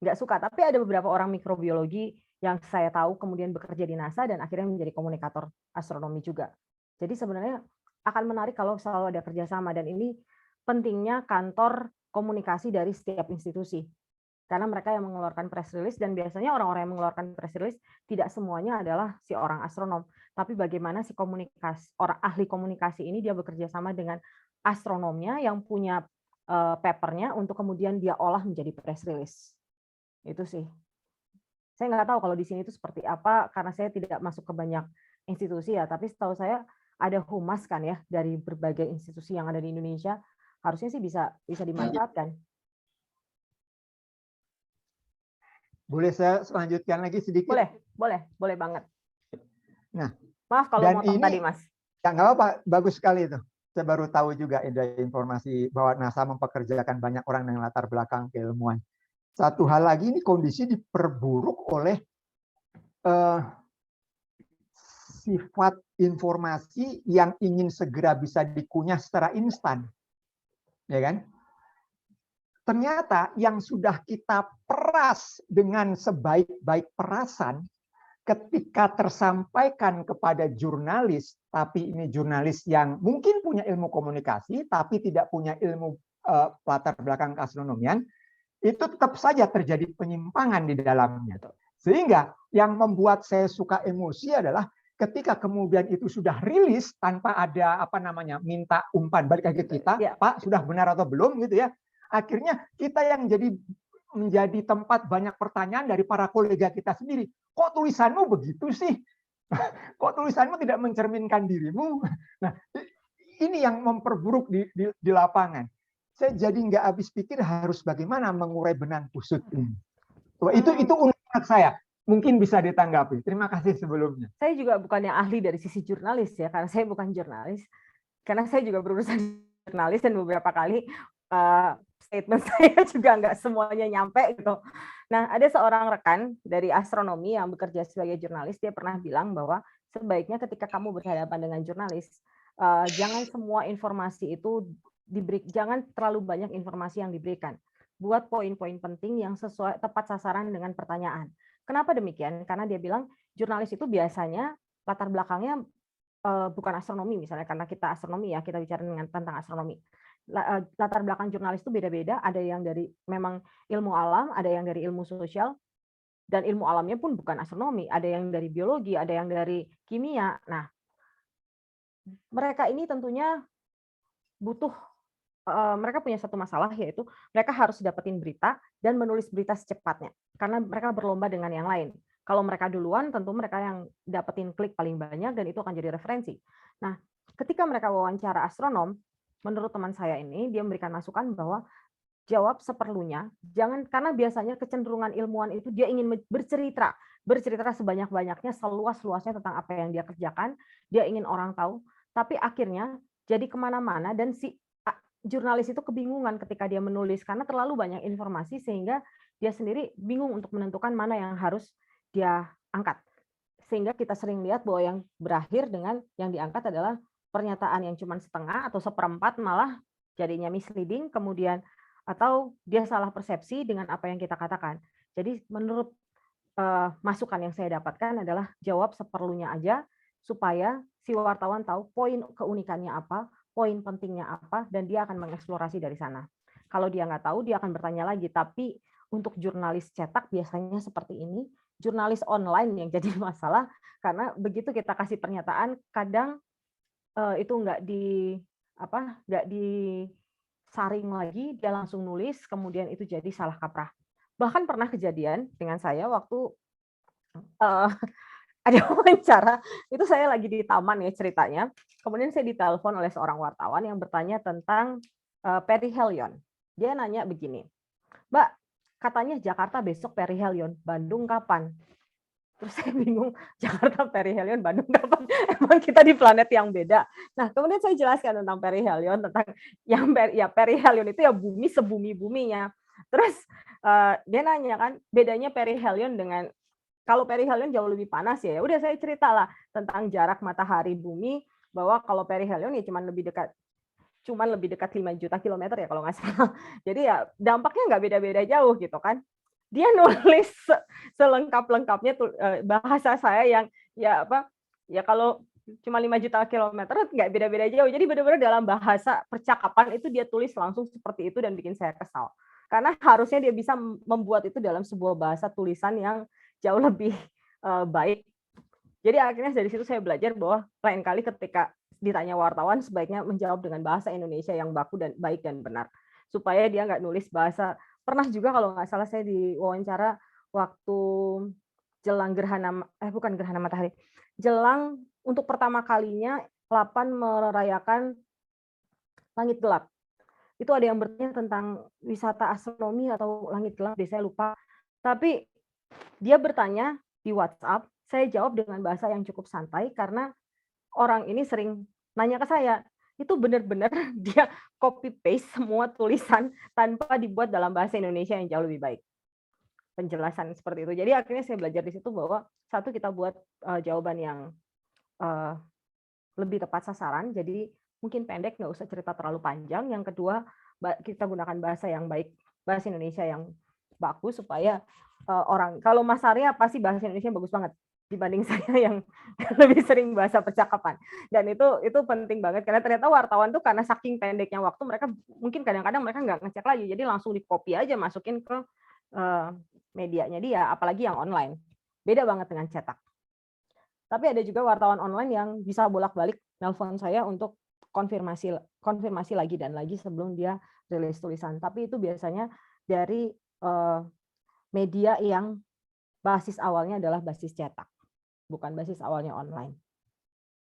nggak suka. Tapi ada beberapa orang mikrobiologi yang saya tahu kemudian bekerja di NASA dan akhirnya menjadi komunikator astronomi juga. Jadi sebenarnya akan menarik kalau selalu ada kerjasama, dan ini pentingnya kantor komunikasi dari setiap institusi. Karena mereka yang mengeluarkan press release, dan biasanya orang-orang yang mengeluarkan press release tidak semuanya adalah si orang astronom, tapi bagaimana si orang ahli komunikasi ini dia bekerja sama dengan astronomnya yang punya papernya untuk kemudian dia olah menjadi press release. Itu sih. Saya nggak tahu kalau di sini itu seperti apa karena saya tidak masuk ke banyak institusi ya, tapi setahu saya ada humas kan ya dari berbagai institusi yang ada di Indonesia, harusnya sih bisa dimanfaatkan. Boleh saya selanjutkan lagi sedikit? Boleh banget. Nah, maaf kalau motong tadi, Mas. Ya nggak apa-apa, bagus sekali itu. Saya baru tahu juga ada informasi bahwa NASA mempekerjakan banyak orang dengan latar belakang keilmuan. Satu hal lagi, ini kondisi diperburuk oleh sifat informasi yang ingin segera bisa dikunyah secara instan, ya kan? Ternyata yang sudah kita peras dengan sebaik-baik perasan, ketika tersampaikan kepada jurnalis, tapi ini jurnalis yang mungkin punya ilmu komunikasi, tapi tidak punya ilmu latar belakang keastronomian, itu tetap saja terjadi penyimpangan di dalamnya. Sehingga yang membuat saya suka emosi adalah ketika kemudian itu sudah rilis tanpa ada minta umpan balik lagi ke kita, Ya. Pak sudah benar atau belum gitu ya. Akhirnya kita yang menjadi tempat banyak pertanyaan dari para kolega kita sendiri. Kok tulisanmu begitu sih? Kok tulisanmu tidak mencerminkan dirimu? Nah, ini yang memperburuk di lapangan. Saya jadi nggak habis pikir harus bagaimana mengurai benang kusut ini. Itu unek saya. Mungkin bisa ditanggapi. Terima kasih sebelumnya. Saya juga bukan yang ahli dari sisi jurnalis ya, karena saya bukan jurnalis. Karena saya juga berurusan jurnalis dan beberapa kali statement saya juga nggak semuanya nyampe gitu. Nah, ada seorang rekan dari astronomi yang bekerja sebagai jurnalis, dia pernah bilang bahwa sebaiknya ketika kamu berhadapan dengan jurnalis, jangan semua informasi itu jangan terlalu banyak informasi yang diberikan. Buat poin-poin penting yang sesuai tepat sasaran dengan pertanyaan. Kenapa demikian? Karena dia bilang jurnalis itu biasanya latar belakangnya bukan astronomi misalnya, karena kita astronomi ya, kita bicara tentang astronomi. Latar belakang jurnalis itu beda-beda, ada yang dari memang ilmu alam, ada yang dari ilmu sosial, dan ilmu alamnya pun bukan astronomi, ada yang dari biologi, ada yang dari kimia. Nah, mereka ini tentunya butuh, mereka punya satu masalah, yaitu mereka harus dapetin berita dan menulis berita secepatnya, karena mereka berlomba dengan yang lain. Kalau mereka duluan, tentu mereka yang dapetin klik paling banyak, dan itu akan jadi referensi. Nah, ketika mereka wawancara astronom, menurut teman saya ini, dia memberikan masukan bahwa jawab seperlunya, jangan, karena biasanya kecenderungan ilmuwan itu dia ingin bercerita sebanyak-banyaknya, seluas-luasnya tentang apa yang dia kerjakan, dia ingin orang tahu, tapi akhirnya jadi kemana-mana, dan si jurnalis itu kebingungan ketika dia menulis, karena terlalu banyak informasi, sehingga dia sendiri bingung untuk menentukan mana yang harus dia angkat. Sehingga kita sering lihat bahwa yang berakhir dengan yang diangkat adalah pernyataan yang cuma setengah atau seperempat, malah jadinya misleading, kemudian atau dia salah persepsi dengan apa yang kita katakan. Jadi menurut masukan yang saya dapatkan adalah jawab seperlunya aja, supaya si wartawan tahu poin keunikannya apa, poin pentingnya apa, dan dia akan mengeksplorasi dari sana. Kalau dia nggak tahu, dia akan bertanya lagi. Tapi untuk jurnalis cetak biasanya seperti ini, jurnalis online yang jadi masalah, karena begitu kita kasih pernyataan, kadang itu nggak disaring lagi, dia langsung nulis, kemudian itu jadi salah kaprah. Bahkan pernah kejadian dengan saya waktu ada wawancara, itu saya lagi di taman ya ceritanya, kemudian saya ditelepon oleh seorang wartawan yang bertanya tentang perihelion. Dia nanya begini, Mbak, katanya Jakarta besok perihelion, Bandung kapan? Terus saya bingung, Jakarta perihelion, Bandung kapan? Emang kita di planet yang beda. Nah, kemudian saya jelaskan tentang perihelion, tentang yang perihelion itu ya bumi sebumi-buminya. Terus dia nanya kan, bedanya perihelion dengan, kalau perihelion jauh lebih panas ya. Udah saya ceritalah tentang jarak matahari bumi, bahwa kalau perihelion ya cuman lebih dekat 5 juta kilometer ya kalau nggak salah. Jadi ya dampaknya nggak beda-beda jauh gitu kan. Dia nulis selengkap-lengkapnya bahasa saya yang kalau cuma 5 juta kilometer nggak beda-beda jauh. Jadi benar-benar dalam bahasa percakapan itu dia tulis langsung seperti itu dan bikin saya kesal. Karena harusnya dia bisa membuat itu dalam sebuah bahasa tulisan yang jauh lebih baik. Jadi akhirnya dari situ saya belajar bahwa lain kali ketika ditanya wartawan sebaiknya menjawab dengan bahasa Indonesia yang baku dan baik dan benar. Supaya dia nggak nulis bahasa. Pernah juga kalau nggak salah saya diwawancara waktu jelang bukan gerhana matahari, jelang untuk pertama kalinya Lapan merayakan langit gelap. Itu ada yang bertanya tentang wisata astronomi atau langit gelap, saya lupa. Tapi dia bertanya di WhatsApp, saya jawab dengan bahasa yang cukup santai karena orang ini sering nanya ke saya. Itu benar-benar dia copy paste semua tulisan tanpa dibuat dalam bahasa Indonesia yang jauh lebih baik. penjelasan seperti itu. Jadi akhirnya saya belajar di situ bahwa satu kita buat jawaban yang lebih tepat sasaran, jadi mungkin pendek, nggak usah cerita terlalu panjang. Yang kedua, kita gunakan bahasa yang baik, bahasa Indonesia yang bagus supaya orang, kalau Mas Arya pasti bahasa Indonesia bagus banget dibanding saya yang lebih sering bahasa percakapan. Dan itu penting banget karena ternyata wartawan tuh karena saking pendeknya waktu, mereka mungkin kadang-kadang mereka nggak ngecek lagi, jadi langsung di copy aja masukin ke medianya dia, apalagi yang online. Beda banget dengan cetak. Tapi ada juga wartawan online yang bisa bolak-balik nelpon saya untuk konfirmasi lagi dan lagi sebelum dia rilis tulisan. Tapi itu biasanya dari media yang basis awalnya adalah basis cetak, bukan basis awalnya online.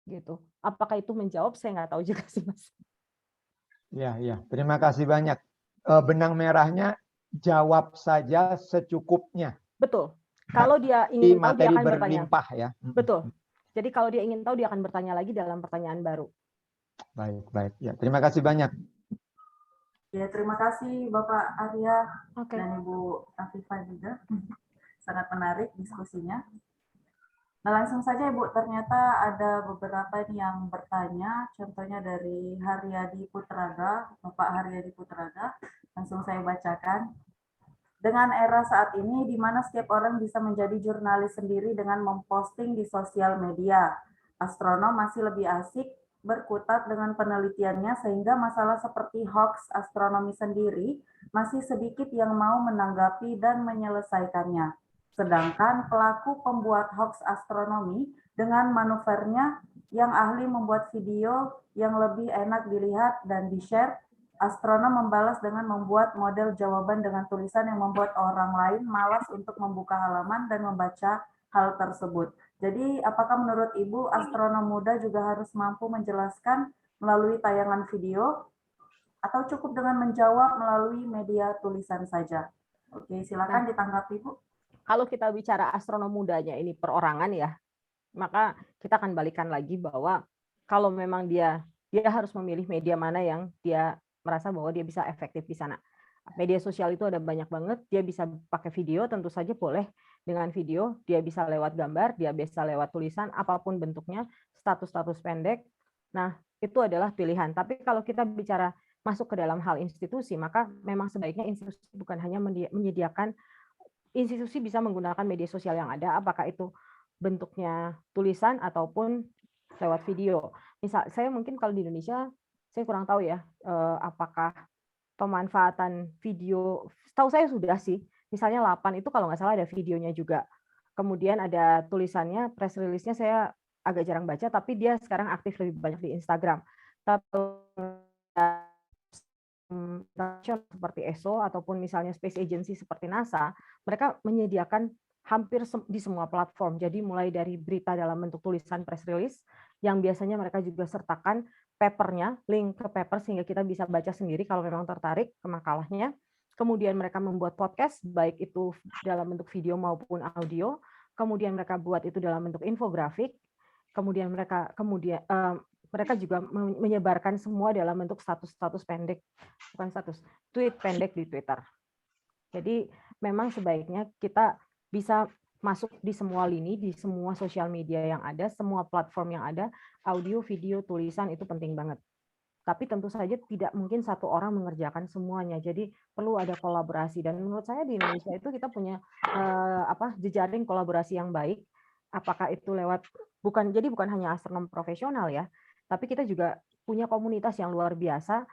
Gitu. Apakah itu menjawab? Saya nggak tahu juga sih, Mas. Ya. Terima kasih banyak. Benang merahnya, jawab saja secukupnya. Betul. Kalau dia ingin tahu, dia akan bertanya. Berlimpah ya. Betul. Jadi kalau dia ingin tahu, dia akan bertanya lagi dalam pertanyaan baru. Baik. Ya, terima kasih banyak. Ya, terima kasih Bapak Arya dan Oke. Ibu Afifah juga. Sangat menarik diskusinya. Nah, langsung saja Ibu, ternyata ada beberapa yang bertanya, contohnya dari Haryadi Putraga, Bapak Haryadi Putraga. Langsung saya bacakan. Dengan era saat ini, di mana setiap orang bisa menjadi jurnalis sendiri dengan memposting di sosial media, astronom masih lebih asik berkutat dengan penelitiannya sehingga masalah seperti hoax astronomi sendiri masih sedikit yang mau menanggapi dan menyelesaikannya. Sedangkan pelaku pembuat hoax astronomi dengan manuvernya yang ahli membuat video yang lebih enak dilihat dan di-share, astronom membalas dengan membuat model jawaban dengan tulisan yang membuat orang lain malas untuk membuka halaman dan membaca hal tersebut. Jadi, apakah menurut Ibu, astronom muda juga harus mampu menjelaskan melalui tayangan video, atau cukup dengan menjawab melalui media tulisan saja? Oke, silakan ditanggapi, Bu. Kalau kita bicara astronom mudanya ini perorangan ya, maka kita akan balikan lagi bahwa kalau memang dia harus memilih media mana yang dia merasa bahwa dia bisa efektif di sana. Media sosial itu ada banyak banget, dia bisa pakai video, tentu saja boleh dengan video, dia bisa lewat gambar, dia bisa lewat tulisan, apapun bentuknya, status-status pendek. Nah, itu adalah pilihan. Tapi kalau kita bicara masuk ke dalam hal institusi, maka memang sebaiknya institusi bukan hanya menyediakan, institusi bisa menggunakan media sosial yang ada, apakah itu bentuknya tulisan ataupun lewat video. Misal, saya mungkin kalau di Indonesia, saya kurang tahu ya, apakah pemanfaatan video, setahu saya sudah sih, misalnya 8 itu kalau nggak salah ada videonya juga. Kemudian ada tulisannya, press release-nya saya agak jarang baca, tapi dia sekarang aktif lebih banyak di Instagram. Tapi seperti ESO ataupun misalnya Space Agency seperti NASA, mereka menyediakan hampir di semua platform. Jadi mulai dari berita dalam bentuk tulisan press release, yang biasanya mereka juga sertakan papernya, link ke paper sehingga kita bisa baca sendiri kalau memang tertarik ke makalahnya. Kemudian mereka membuat podcast, baik itu dalam bentuk video maupun audio. Kemudian mereka buat itu dalam bentuk infografik. Kemudian mereka juga menyebarkan semua dalam bentuk status pendek, bukan status, tweet pendek di Twitter. Jadi memang sebaiknya kita bisa masuk di semua lini, di semua sosial media yang ada, semua platform yang ada, audio, video, tulisan itu penting banget. Tapi tentu saja tidak mungkin satu orang mengerjakan semuanya. Jadi perlu ada kolaborasi. Dan menurut saya di Indonesia itu kita punya jejaring kolaborasi yang baik. Apakah itu lewat bukan hanya astronom profesional ya, tapi kita juga punya komunitas yang luar biasa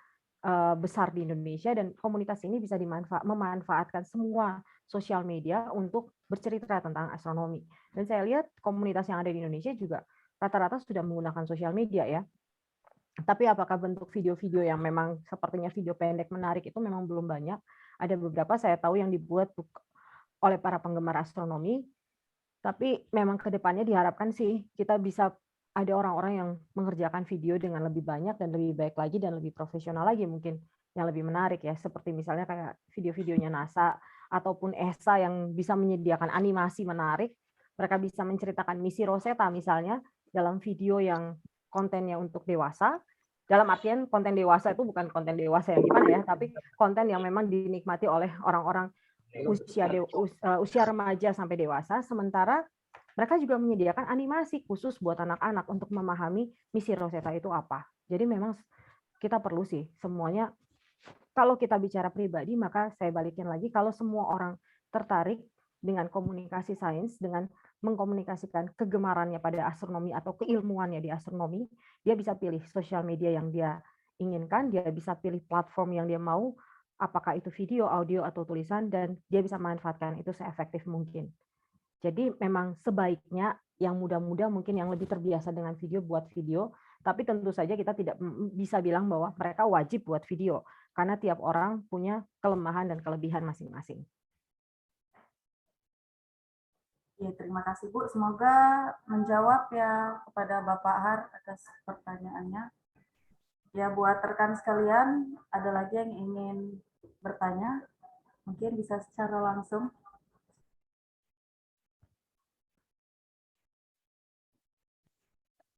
besar di Indonesia, dan komunitas ini bisa memanfaatkan semua sosial media untuk bercerita tentang astronomi. Dan saya lihat komunitas yang ada di Indonesia juga rata-rata sudah menggunakan sosial media ya. Tapi apakah bentuk video-video yang memang sepertinya video pendek menarik itu memang belum banyak. Ada beberapa saya tahu yang dibuat oleh para penggemar astronomi, tapi memang ke depannya diharapkan sih kita bisa ada orang-orang yang mengerjakan video dengan lebih banyak dan lebih baik lagi dan lebih profesional lagi, mungkin yang lebih menarik ya, seperti misalnya kayak video-videonya NASA ataupun ESA yang bisa menyediakan animasi menarik. Mereka bisa menceritakan misi Rosetta misalnya dalam video yang kontennya untuk dewasa. Dalam artian konten dewasa itu bukan konten dewasa yang gimana ya, tapi konten yang memang dinikmati oleh orang-orang usia remaja sampai dewasa, sementara mereka juga menyediakan animasi khusus buat anak-anak untuk memahami misi Rosetta itu apa. Jadi memang kita perlu sih semuanya, kalau kita bicara pribadi, maka saya balikin lagi, kalau semua orang tertarik dengan komunikasi sains, dengan mengkomunikasikan kegemarannya pada astronomi atau keilmuannya di astronomi, dia bisa pilih sosial media yang dia inginkan, dia bisa pilih platform yang dia mau, apakah itu video, audio, atau tulisan, dan dia bisa manfaatkan itu seefektif mungkin. Jadi memang sebaiknya yang muda-muda mungkin yang lebih terbiasa dengan video buat video, tapi tentu saja kita tidak bisa bilang bahwa mereka wajib buat video, karena tiap orang punya kelemahan dan kelebihan masing-masing. Ya, terima kasih Bu. Semoga menjawab ya kepada Bapak Har atas pertanyaannya. Ya, buat rekan sekalian, ada lagi yang ingin bertanya? Mungkin bisa secara langsung.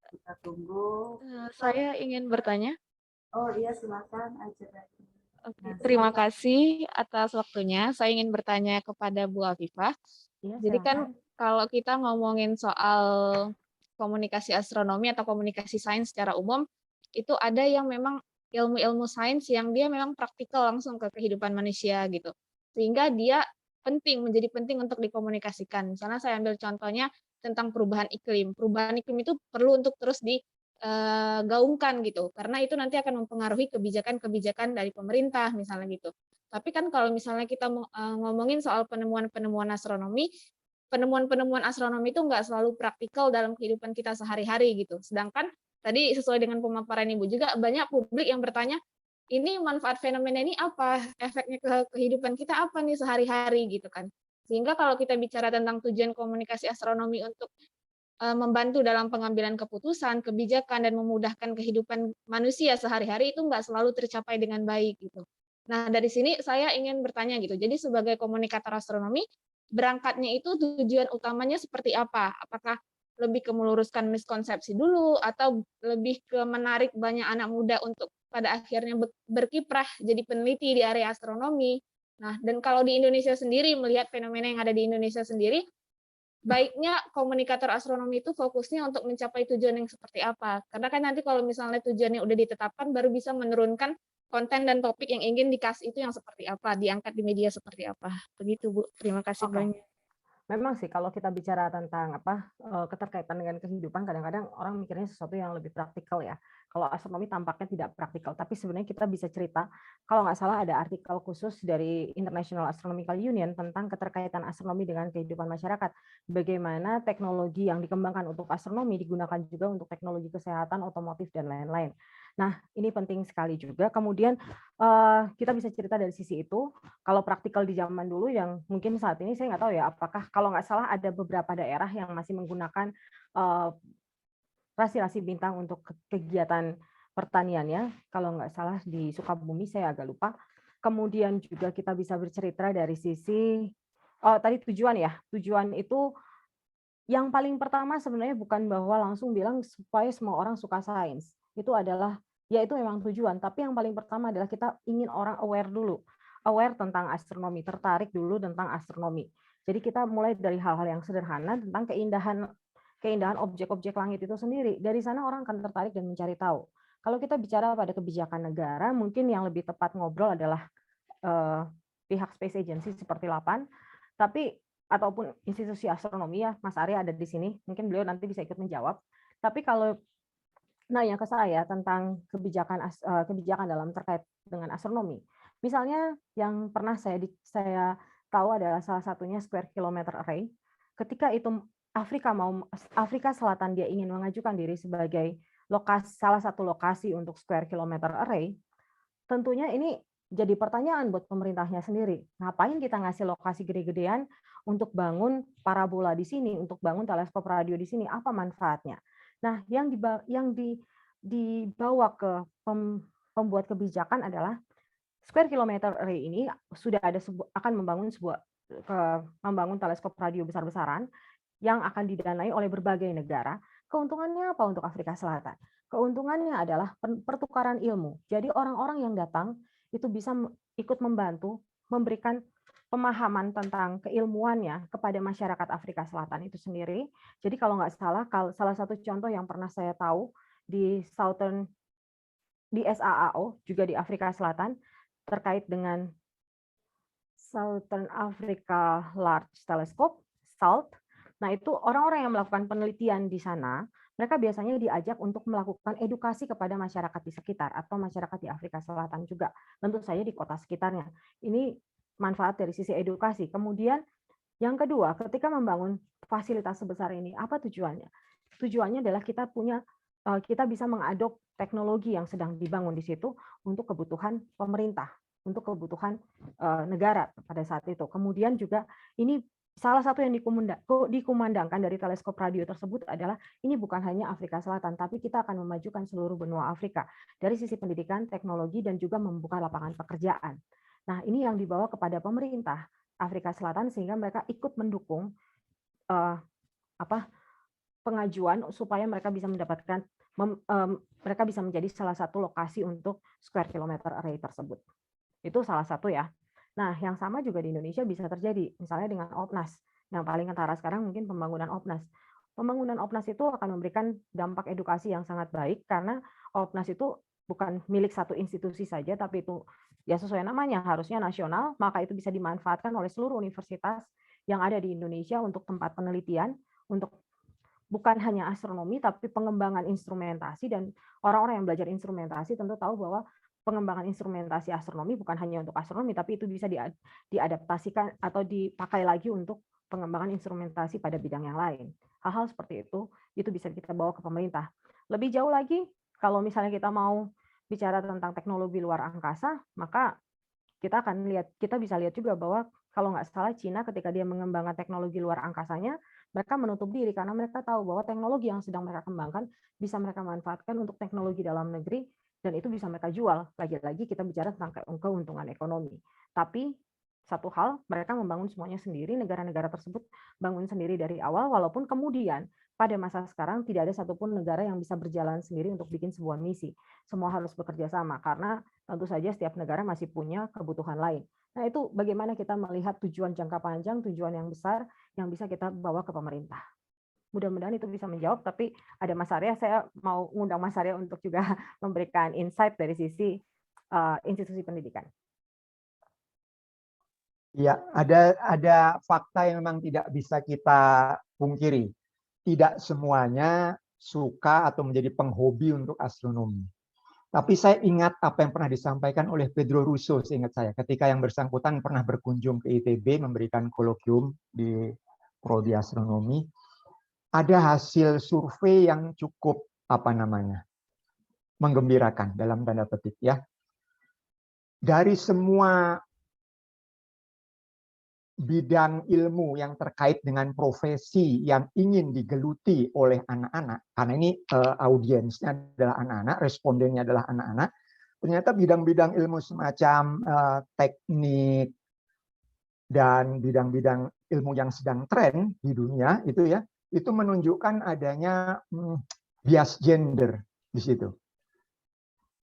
Kita tunggu. Saya ingin bertanya. Oh iya, silakan aja. Oke, terima kasih atas waktunya. Saya ingin bertanya kepada Bu Afifah. Ya, Jadi kan kalau kita ngomongin soal komunikasi astronomi atau komunikasi sains secara umum, itu ada yang memang ilmu-ilmu sains yang dia memang praktikal langsung ke kehidupan manusia gitu. Sehingga dia menjadi penting untuk dikomunikasikan. Misalnya saya ambil contohnya tentang perubahan iklim. Perubahan iklim itu perlu untuk terus digaungkan gitu, karena itu nanti akan mempengaruhi kebijakan-kebijakan dari pemerintah misalnya gitu. Tapi kan kalau misalnya kita ngomongin soal penemuan-penemuan astronomi itu nggak selalu praktikal dalam kehidupan kita sehari-hari gitu. Sedangkan tadi sesuai dengan pemaparan Ibu juga banyak publik yang bertanya, ini manfaat fenomena ini apa? Efeknya ke kehidupan kita apa nih sehari-hari gitu kan. Sehingga kalau kita bicara tentang tujuan komunikasi astronomi untuk membantu dalam pengambilan keputusan, kebijakan, dan memudahkan kehidupan manusia sehari-hari itu nggak selalu tercapai dengan baik gitu. Nah, dari sini saya ingin bertanya gitu. Jadi sebagai komunikator astronomi, berangkatnya itu tujuan utamanya seperti apa? Apakah lebih ke meluruskan miskonsepsi dulu, atau lebih ke menarik banyak anak muda untuk pada akhirnya berkiprah jadi peneliti di area astronomi? Nah, dan kalau di Indonesia sendiri, melihat fenomena yang ada di Indonesia sendiri, baiknya komunikator astronomi itu fokusnya untuk mencapai tujuan yang seperti apa? Karena kan nanti kalau misalnya tujuannya udah ditetapkan, baru bisa menurunkan konten dan topik yang ingin dikasih itu yang seperti apa, diangkat di media seperti apa. Begitu Bu, terima kasih banyak. Memang sih kalau kita bicara tentang keterkaitan dengan kehidupan, kadang-kadang orang mikirnya sesuatu yang lebih praktikal ya. Kalau astronomi tampaknya tidak praktikal, tapi sebenarnya kita bisa cerita, kalau nggak salah ada artikel khusus dari International Astronomical Union tentang keterkaitan astronomi dengan kehidupan masyarakat. Bagaimana teknologi yang dikembangkan untuk astronomi digunakan juga untuk teknologi kesehatan, otomotif, dan lain-lain. Nah, ini penting sekali juga. Kemudian kita bisa cerita dari sisi itu. Kalau praktikal di zaman dulu yang mungkin saat ini saya nggak tahu ya, apakah kalau nggak salah ada beberapa daerah yang masih menggunakan rasi-rasi bintang untuk kegiatan pertaniannya. Kalau nggak salah di Sukabumi, saya agak lupa. Kemudian juga kita bisa bercerita dari sisi tadi tujuan ya. Tujuan itu yang paling pertama sebenarnya bukan bahwa langsung bilang supaya semua orang suka sains. Itu adalah, ya itu memang tujuan, tapi yang paling pertama adalah kita ingin orang aware dulu. Aware tentang astronomi, tertarik dulu tentang astronomi. Jadi kita mulai dari hal-hal yang sederhana tentang keindahan objek-objek langit itu sendiri. Dari sana orang akan tertarik dan mencari tahu. Kalau kita bicara pada kebijakan negara, mungkin yang lebih tepat ngobrol adalah pihak Space Agency seperti LAPAN, tapi ataupun institusi astronomi ya, Mas Arya ada di sini, mungkin beliau nanti bisa ikut menjawab. Tapi kalau nanya ke saya tentang kebijakan dalam terkait dengan astronomi, misalnya yang pernah saya tahu adalah salah satunya Square Kilometer Array. Ketika itu Afrika Selatan dia ingin mengajukan diri sebagai salah satu lokasi untuk Square Kilometer Array, tentunya ini jadi pertanyaan buat pemerintahnya sendiri. Ngapain kita ngasih lokasi gede-gedean untuk bangun parabola di sini, untuk bangun teleskop radio di sini? Apa manfaatnya? Nah, yang dibawa ke pembuat kebijakan adalah Square Kilometer Array ini sudah akan membangun teleskop radio besar-besaran yang akan didanai oleh berbagai negara. Keuntungannya apa untuk Afrika Selatan? Keuntungannya adalah pertukaran ilmu. Jadi orang-orang yang datang itu bisa ikut membantu memberikan pemahaman tentang keilmuannya kepada masyarakat Afrika Selatan itu sendiri. Jadi kalau nggak salah, salah satu contoh yang pernah saya tahu di SAAO, juga di Afrika Selatan, terkait dengan Southern Africa Large Telescope, SALT. Nah, itu orang-orang yang melakukan penelitian di sana, mereka biasanya diajak untuk melakukan edukasi kepada masyarakat di sekitar atau masyarakat di Afrika Selatan juga, tentu saja di kota sekitarnya. Ini manfaat dari sisi edukasi. Kemudian yang kedua, ketika membangun fasilitas sebesar ini, apa tujuannya? Tujuannya adalah kita bisa mengadop teknologi yang sedang dibangun di situ untuk kebutuhan pemerintah, untuk kebutuhan negara pada saat itu. Kemudian juga ini salah satu yang dikumandangkan dari teleskop radio tersebut adalah ini bukan hanya Afrika Selatan, tapi kita akan memajukan seluruh benua Afrika dari sisi pendidikan, teknologi, dan juga membuka lapangan pekerjaan. Nah, ini yang dibawa kepada pemerintah Afrika Selatan sehingga mereka ikut mendukung pengajuan supaya mereka bisa mendapatkan mereka bisa menjadi salah satu lokasi untuk square kilometer array tersebut. Itu salah satu ya. Nah, yang sama juga di Indonesia bisa terjadi, misalnya dengan OPNAS. Yang paling kentara sekarang mungkin pembangunan OPNAS. Pembangunan OPNAS itu akan memberikan dampak edukasi yang sangat baik karena OPNAS itu bukan milik satu institusi saja, tapi itu ya sesuai namanya harusnya nasional, maka itu bisa dimanfaatkan oleh seluruh universitas yang ada di Indonesia untuk tempat penelitian, untuk bukan hanya astronomi, tapi pengembangan instrumentasi, dan orang-orang yang belajar instrumentasi tentu tahu bahwa pengembangan instrumentasi astronomi bukan hanya untuk astronomi, tapi itu bisa diadaptasikan atau dipakai lagi untuk pengembangan instrumentasi pada bidang yang lain. Hal-hal seperti itu bisa kita bawa ke pemerintah. Lebih jauh lagi, kalau misalnya kita mau bicara tentang teknologi luar angkasa, maka kita bisa lihat juga bahwa kalau nggak salah Cina ketika dia mengembangkan teknologi luar angkasanya, mereka menutup diri karena mereka tahu bahwa teknologi yang sedang mereka kembangkan bisa mereka manfaatkan untuk teknologi dalam negeri, dan itu bisa mereka jual. Lagi-lagi kita bicara tentang keuntungan ekonomi. Tapi satu hal, mereka membangun semuanya sendiri, negara-negara tersebut bangun sendiri dari awal, walaupun kemudian pada masa sekarang tidak ada satupun negara yang bisa berjalan sendiri untuk bikin sebuah misi. Semua harus bekerja sama, karena tentu saja setiap negara masih punya kebutuhan lain. Nah, itu bagaimana kita melihat tujuan jangka panjang, tujuan yang besar yang bisa kita bawa ke pemerintah. Mudah-mudahan itu bisa menjawab, tapi ada Mas Arya, saya mau ngundang Mas Arya untuk juga memberikan insight dari sisi institusi pendidikan. Ya, ada fakta yang memang tidak bisa kita pungkiri. Tidak semuanya suka atau menjadi penghobi untuk astronomi. Tapi saya ingat apa yang pernah disampaikan oleh Pedro Russo, seingat saya, ketika yang bersangkutan pernah berkunjung ke ITB memberikan kolokium di prodi astronomi. Ada hasil survei yang cukup menggembirakan dalam tanda petik ya. Dari semua bidang ilmu yang terkait dengan profesi yang ingin digeluti oleh anak-anak, karena ini audiensnya adalah anak-anak, respondennya adalah anak-anak, ternyata bidang-bidang ilmu semacam teknik dan bidang-bidang ilmu yang sedang tren di dunia itu menunjukkan adanya bias gender di situ.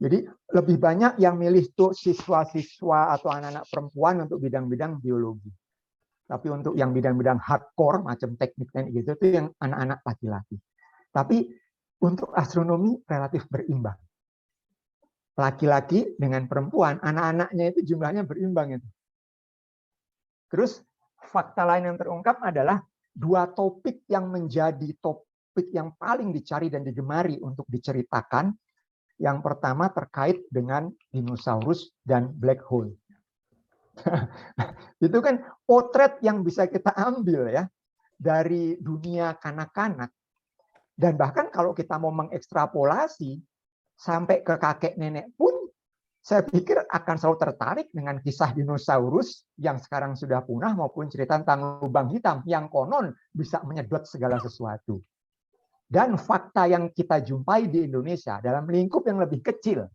Jadi lebih banyak yang milih tuh siswa-siswa atau anak-anak perempuan untuk bidang-bidang biologi. Tapi untuk yang bidang-bidang hardcore macam teknik gitu itu yang anak-anak laki-laki. Tapi untuk astronomi relatif berimbang. Laki-laki dengan perempuan, anak-anaknya itu jumlahnya berimbang itu. Terus fakta lain yang terungkap adalah dua topik yang menjadi topik yang paling dicari dan digemari untuk diceritakan. Yang pertama terkait dengan dinosaurus dan black hole. Itu kan potret yang bisa kita ambil ya dari dunia kanak-kanak. Dan bahkan kalau kita mau mengekstrapolasi sampai ke kakek nenek pun, saya pikir akan selalu tertarik dengan kisah dinosaurus yang sekarang sudah punah maupun cerita tentang lubang hitam yang konon bisa menyedot segala sesuatu. Dan fakta yang kita jumpai di Indonesia dalam lingkup yang lebih kecil,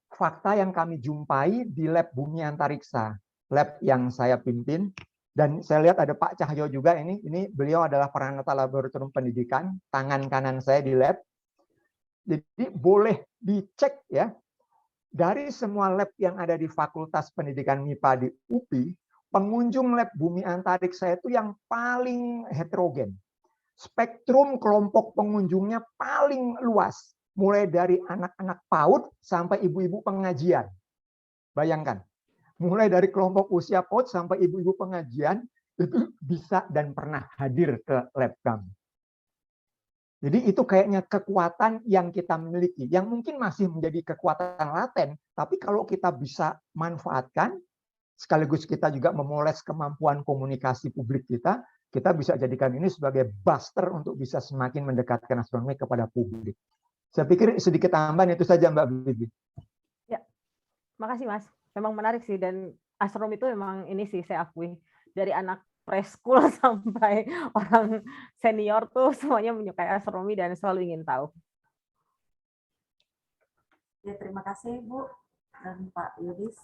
fakta yang kami jumpai di lab Bumi Antariksa, lab yang saya pimpin, dan saya lihat ada Pak Cahyo juga ini beliau adalah Pranata Laboratorium Pendidikan, tangan kanan saya di lab. Jadi boleh dicek ya, dari semua lab yang ada di Fakultas Pendidikan MIPA di UPI, pengunjung lab bumi antariksa itu yang paling heterogen. Spektrum kelompok pengunjungnya paling luas, mulai dari anak-anak PAUD sampai ibu-ibu pengajian. Bayangkan, mulai dari kelompok usia PAUD sampai ibu-ibu pengajian itu bisa dan pernah hadir ke lab kami. Jadi itu kayaknya kekuatan yang kita miliki, yang mungkin masih menjadi kekuatan laten, tapi kalau kita bisa manfaatkan, sekaligus kita juga memoles kemampuan komunikasi publik kita bisa jadikan ini sebagai buster untuk bisa semakin mendekatkan astronomi kepada publik. Saya pikir sedikit tambahan itu saja Mbak Bibi. Ya, makasih Mas. Memang menarik sih, dan astronomi itu memang ini sih saya akui, dari anak preschool sampai orang senior tuh semuanya menyukai astronomi dan selalu ingin tahu. Ya, terima kasih Bu dan Pak Yudis.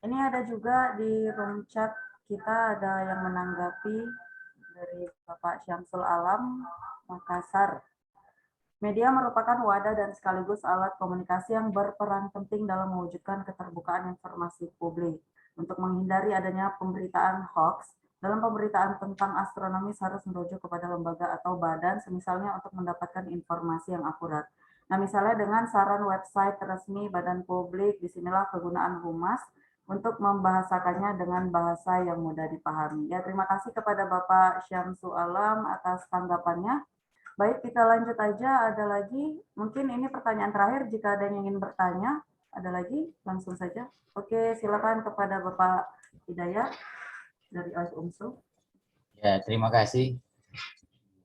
Ini ada juga di room chat kita ada yang menanggapi dari Bapak Syamsul Alam, Makassar. Media merupakan wadah dan sekaligus alat komunikasi yang berperan penting dalam mewujudkan keterbukaan informasi publik. Untuk menghindari adanya pemberitaan hoax, dalam pemberitaan tentang astronomi harus merujuk kepada lembaga atau badan, semisalnya untuk mendapatkan informasi yang akurat. Nah, misalnya dengan saran website resmi badan publik, disinilah kegunaan humas untuk membahasakannya dengan bahasa yang mudah dipahami. Ya, terima kasih kepada Bapak Syamsul Alam atas tanggapannya. Baik, kita lanjut aja. Ada lagi, mungkin ini pertanyaan terakhir. Jika ada yang ingin bertanya, ada lagi, langsung saja. Oke, silakan kepada Bapak Hidayat dari UMSU. Ya, terima kasih.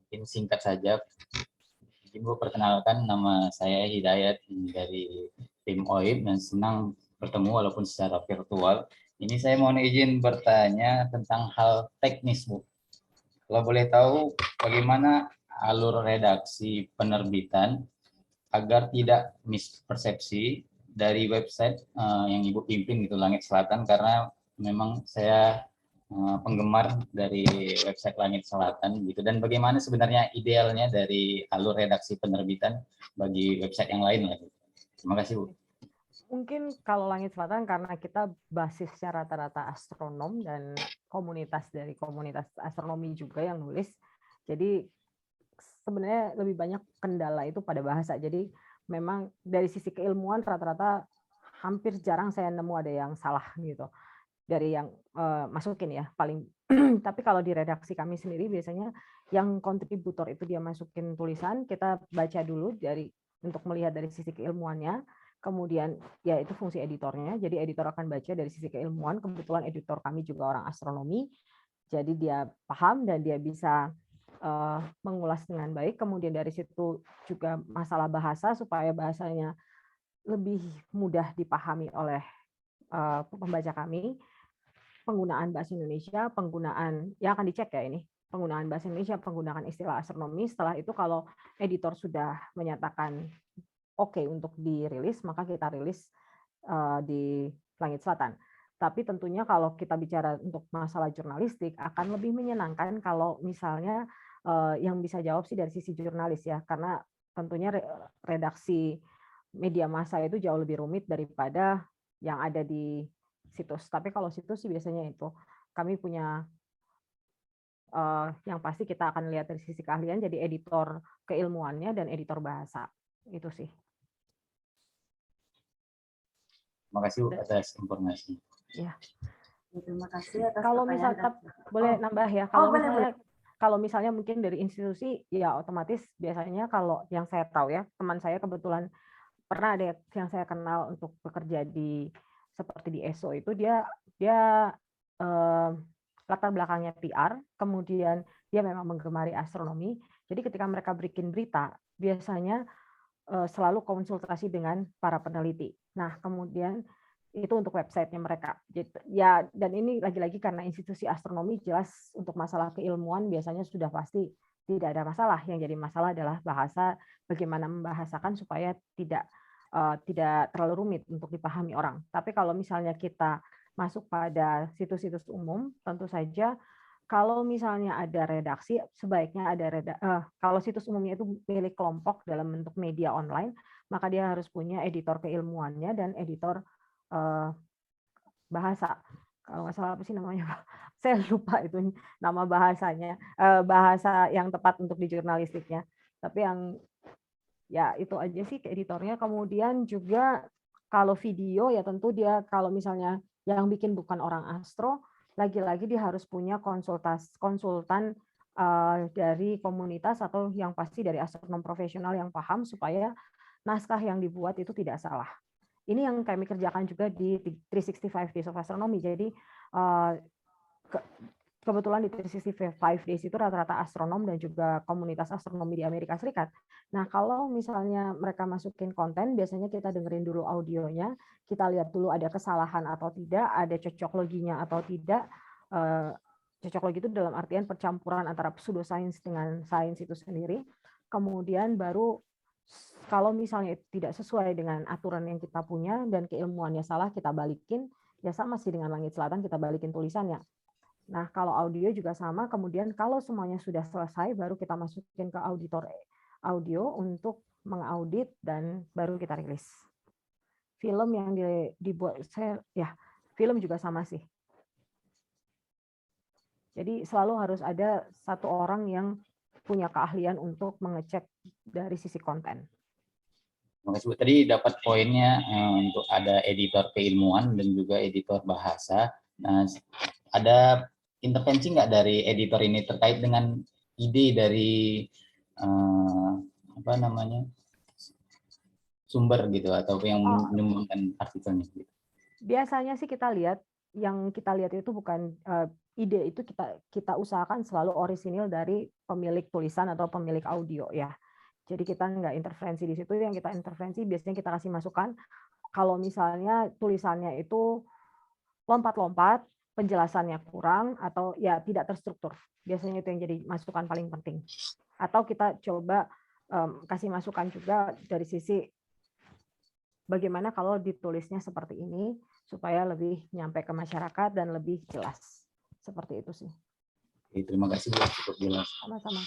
Mungkin singkat saja. Ibu, perkenalkan, nama saya Hidayat dari tim OIB dan senang bertemu walaupun secara virtual. Ini saya mohon izin bertanya tentang hal teknis, Bu. Kalau boleh tahu bagaimana alur redaksi penerbitan agar tidak mispersepsi dari website yang Ibu pimpin gitu, Langit Selatan, karena memang saya penggemar dari website Langit Selatan gitu, dan bagaimana sebenarnya idealnya dari alur redaksi penerbitan bagi website yang lain lah. Terima kasih, Bu. Mungkin kalau Langit Selatan karena kita basisnya rata-rata astronom dan komunitas dari komunitas astronomi juga yang nulis, jadi sebenarnya lebih banyak kendala itu pada bahasa. Jadi memang dari sisi keilmuan rata-rata hampir jarang saya nemu ada yang salah gitu dari yang masukin ya paling. Tapi kalau di redaksi kami sendiri biasanya yang kontributor itu dia masukin tulisan, kita baca dulu dari untuk melihat dari sisi keilmuannya. Kemudian ya itu fungsi editornya, jadi editor akan baca dari sisi keilmuan. Kebetulan editor kami juga orang astronomi, jadi dia paham dan dia bisa mengulas dengan baik. Kemudian dari situ juga masalah bahasa, supaya bahasanya lebih mudah dipahami oleh pembaca kami. Penggunaan bahasa Indonesia, penggunaan yang akan dicek ya ini, penggunaan bahasa Indonesia, penggunaan istilah astronomi. Setelah itu kalau editor sudah menyatakan oke untuk dirilis, maka kita rilis di Langit Selatan. Tapi tentunya kalau kita bicara untuk masalah jurnalistik, akan lebih menyenangkan kalau misalnya yang bisa jawab sih dari sisi jurnalis ya, karena tentunya redaksi media massa itu jauh lebih rumit daripada yang ada di situs. Tapi kalau situs sih biasanya itu kami punya yang pasti kita akan lihat dari sisi keahlian, jadi editor keilmuannya dan editor bahasa. Itu sih. Terima kasih, Bu, atas informasi. Ya. Terima kasih atas kalau misalnya boleh nambah ya, kalau misalnya mungkin dari institusi ya otomatis biasanya kalau yang saya tahu ya, teman saya kebetulan pernah ada yang saya kenal untuk bekerja di seperti di ESO itu dia latar belakangnya PR, kemudian dia memang menggemari astronomi. Jadi ketika mereka bikin berita biasanya selalu konsultasi dengan para peneliti. Nah, kemudian itu untuk websitenya mereka. Ya, dan ini lagi-lagi karena institusi astronomi jelas untuk masalah keilmuan biasanya sudah pasti tidak ada masalah. Yang jadi masalah adalah bahasa, bagaimana membahasakan supaya tidak terlalu rumit untuk dipahami orang. Tapi kalau misalnya kita masuk pada situs-situs umum, tentu saja kalau misalnya ada redaksi, sebaiknya ada kalau situs umumnya itu milik kelompok dalam bentuk media online, maka dia harus punya editor keilmuannya dan editor bahasa. kalau nggak salah apa sih namanya, Pak? Saya lupa itu nama bahasanya, bahasa yang tepat untuk di jurnalistiknya. Tapi yang ya itu aja sih ke editornya. Kemudian juga kalau video ya tentu dia kalau misalnya yang bikin bukan orang astro, lagi-lagi dia harus punya konsultan dari komunitas atau yang pasti dari astronom profesional yang paham supaya naskah yang dibuat itu tidak salah. Ini yang kami kerjakan juga di 365 Days of Astronomy. Jadi kebetulan di 365 Days itu rata-rata astronom dan juga komunitas astronomi di Amerika Serikat. Nah, kalau misalnya mereka masukin konten, biasanya kita dengerin dulu audionya, kita lihat dulu ada kesalahan atau tidak, ada cocok loginya atau tidak. Cocok logi itu dalam artian percampuran antara pseudoscience dengan sains itu sendiri. Kemudian baru kalau misalnya tidak sesuai dengan aturan yang kita punya dan keilmuannya salah, kita balikin. Ya sama sih dengan Langit Selatan, kita balikin tulisannya. Nah, kalau audio juga sama, kemudian kalau semuanya sudah selesai, baru kita masukin ke auditor audio untuk mengaudit dan baru kita rilis. Film yang dibuat, film juga sama sih. Jadi selalu harus ada satu orang yang punya keahlian untuk mengecek dari sisi konten. Terima kasih Bu. Tadi dapat poinnya untuk ada editor keilmuan dan juga editor bahasa. Nah, ada intervensi nggak dari editor ini terkait dengan ide dari sumber gitu atau yang menyumbangkan artikelnya? Gitu. Biasanya sih kita lihat itu bukan ide itu kita usahakan selalu orisinil dari pemilik tulisan atau pemilik audio ya. Jadi kita nggak intervensi di situ, yang kita intervensi biasanya kita kasih masukan kalau misalnya tulisannya itu lompat-lompat, penjelasannya kurang atau ya tidak terstruktur. Biasanya itu yang jadi masukan paling penting. Atau kita coba kasih masukan juga dari sisi bagaimana kalau ditulisnya seperti ini supaya lebih nyampe ke masyarakat dan lebih jelas. Seperti itu sih. Terima kasih Bu, cukup jelas. Sama-sama.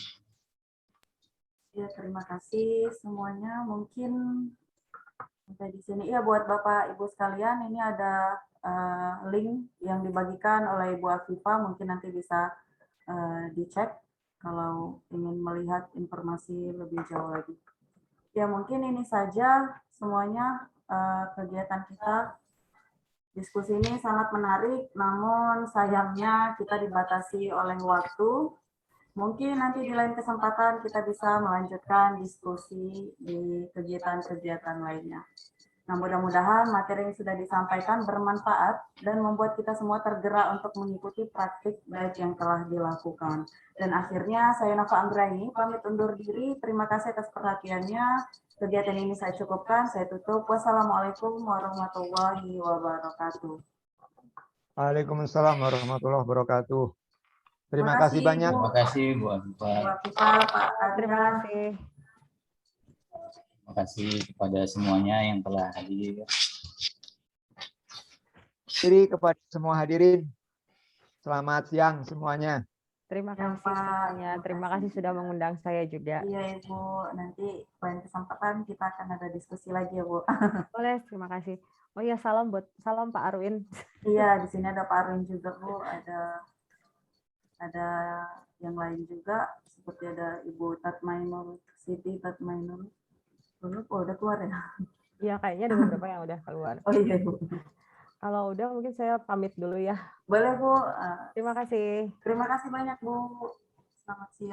Ya, terima kasih semuanya. Mungkin sampai di sini. Ya, buat Bapak Ibu sekalian, ini ada link yang dibagikan oleh Ibu Afifa. Mungkin nanti bisa dicek kalau ingin melihat informasi lebih jauh lagi. Ya, mungkin ini saja semuanya kegiatan kita. Diskusi ini sangat menarik, namun sayangnya kita dibatasi oleh waktu. Mungkin nanti di lain kesempatan kita bisa melanjutkan diskusi di kegiatan-kegiatan lainnya. Nah, mudah-mudahan materi yang sudah disampaikan bermanfaat dan membuat kita semua tergerak untuk mengikuti praktik baik yang telah dilakukan. Dan akhirnya saya Nova Anggraini pamit undur diri. Terima kasih atas perhatiannya. Kegiatan ini saya cukupkan. Saya tutup. Wassalamualaikum warahmatullahi wabarakatuh. Waalaikumsalam warahmatullahi wabarakatuh. Terima kasih banyak. Terima kasih Bu Afifa. Terima kasih. Terima kasih kepada semuanya yang telah hadir. Jadi kepada semua hadirin, selamat siang semuanya. Terima kasih semuanya. Terima kasih sudah mengundang saya juga. Iya Ibu, nanti lain kesempatan kita akan ada diskusi lagi ya Bu. Boleh, terima kasih. Oh iya, salam Pak Arwin. Iya, di sini ada Pak Arwin juga Bu, ada yang lain juga seperti ada Ibu Tatmainul Siti Tatmainul. Oh, udah keluar ya? Iya, kayaknya ada beberapa yang udah keluar. Oh iya Bu. Kalau udah mungkin saya pamit dulu ya. Boleh Bu. Terima kasih. Terima kasih banyak Bu. Selamat siang.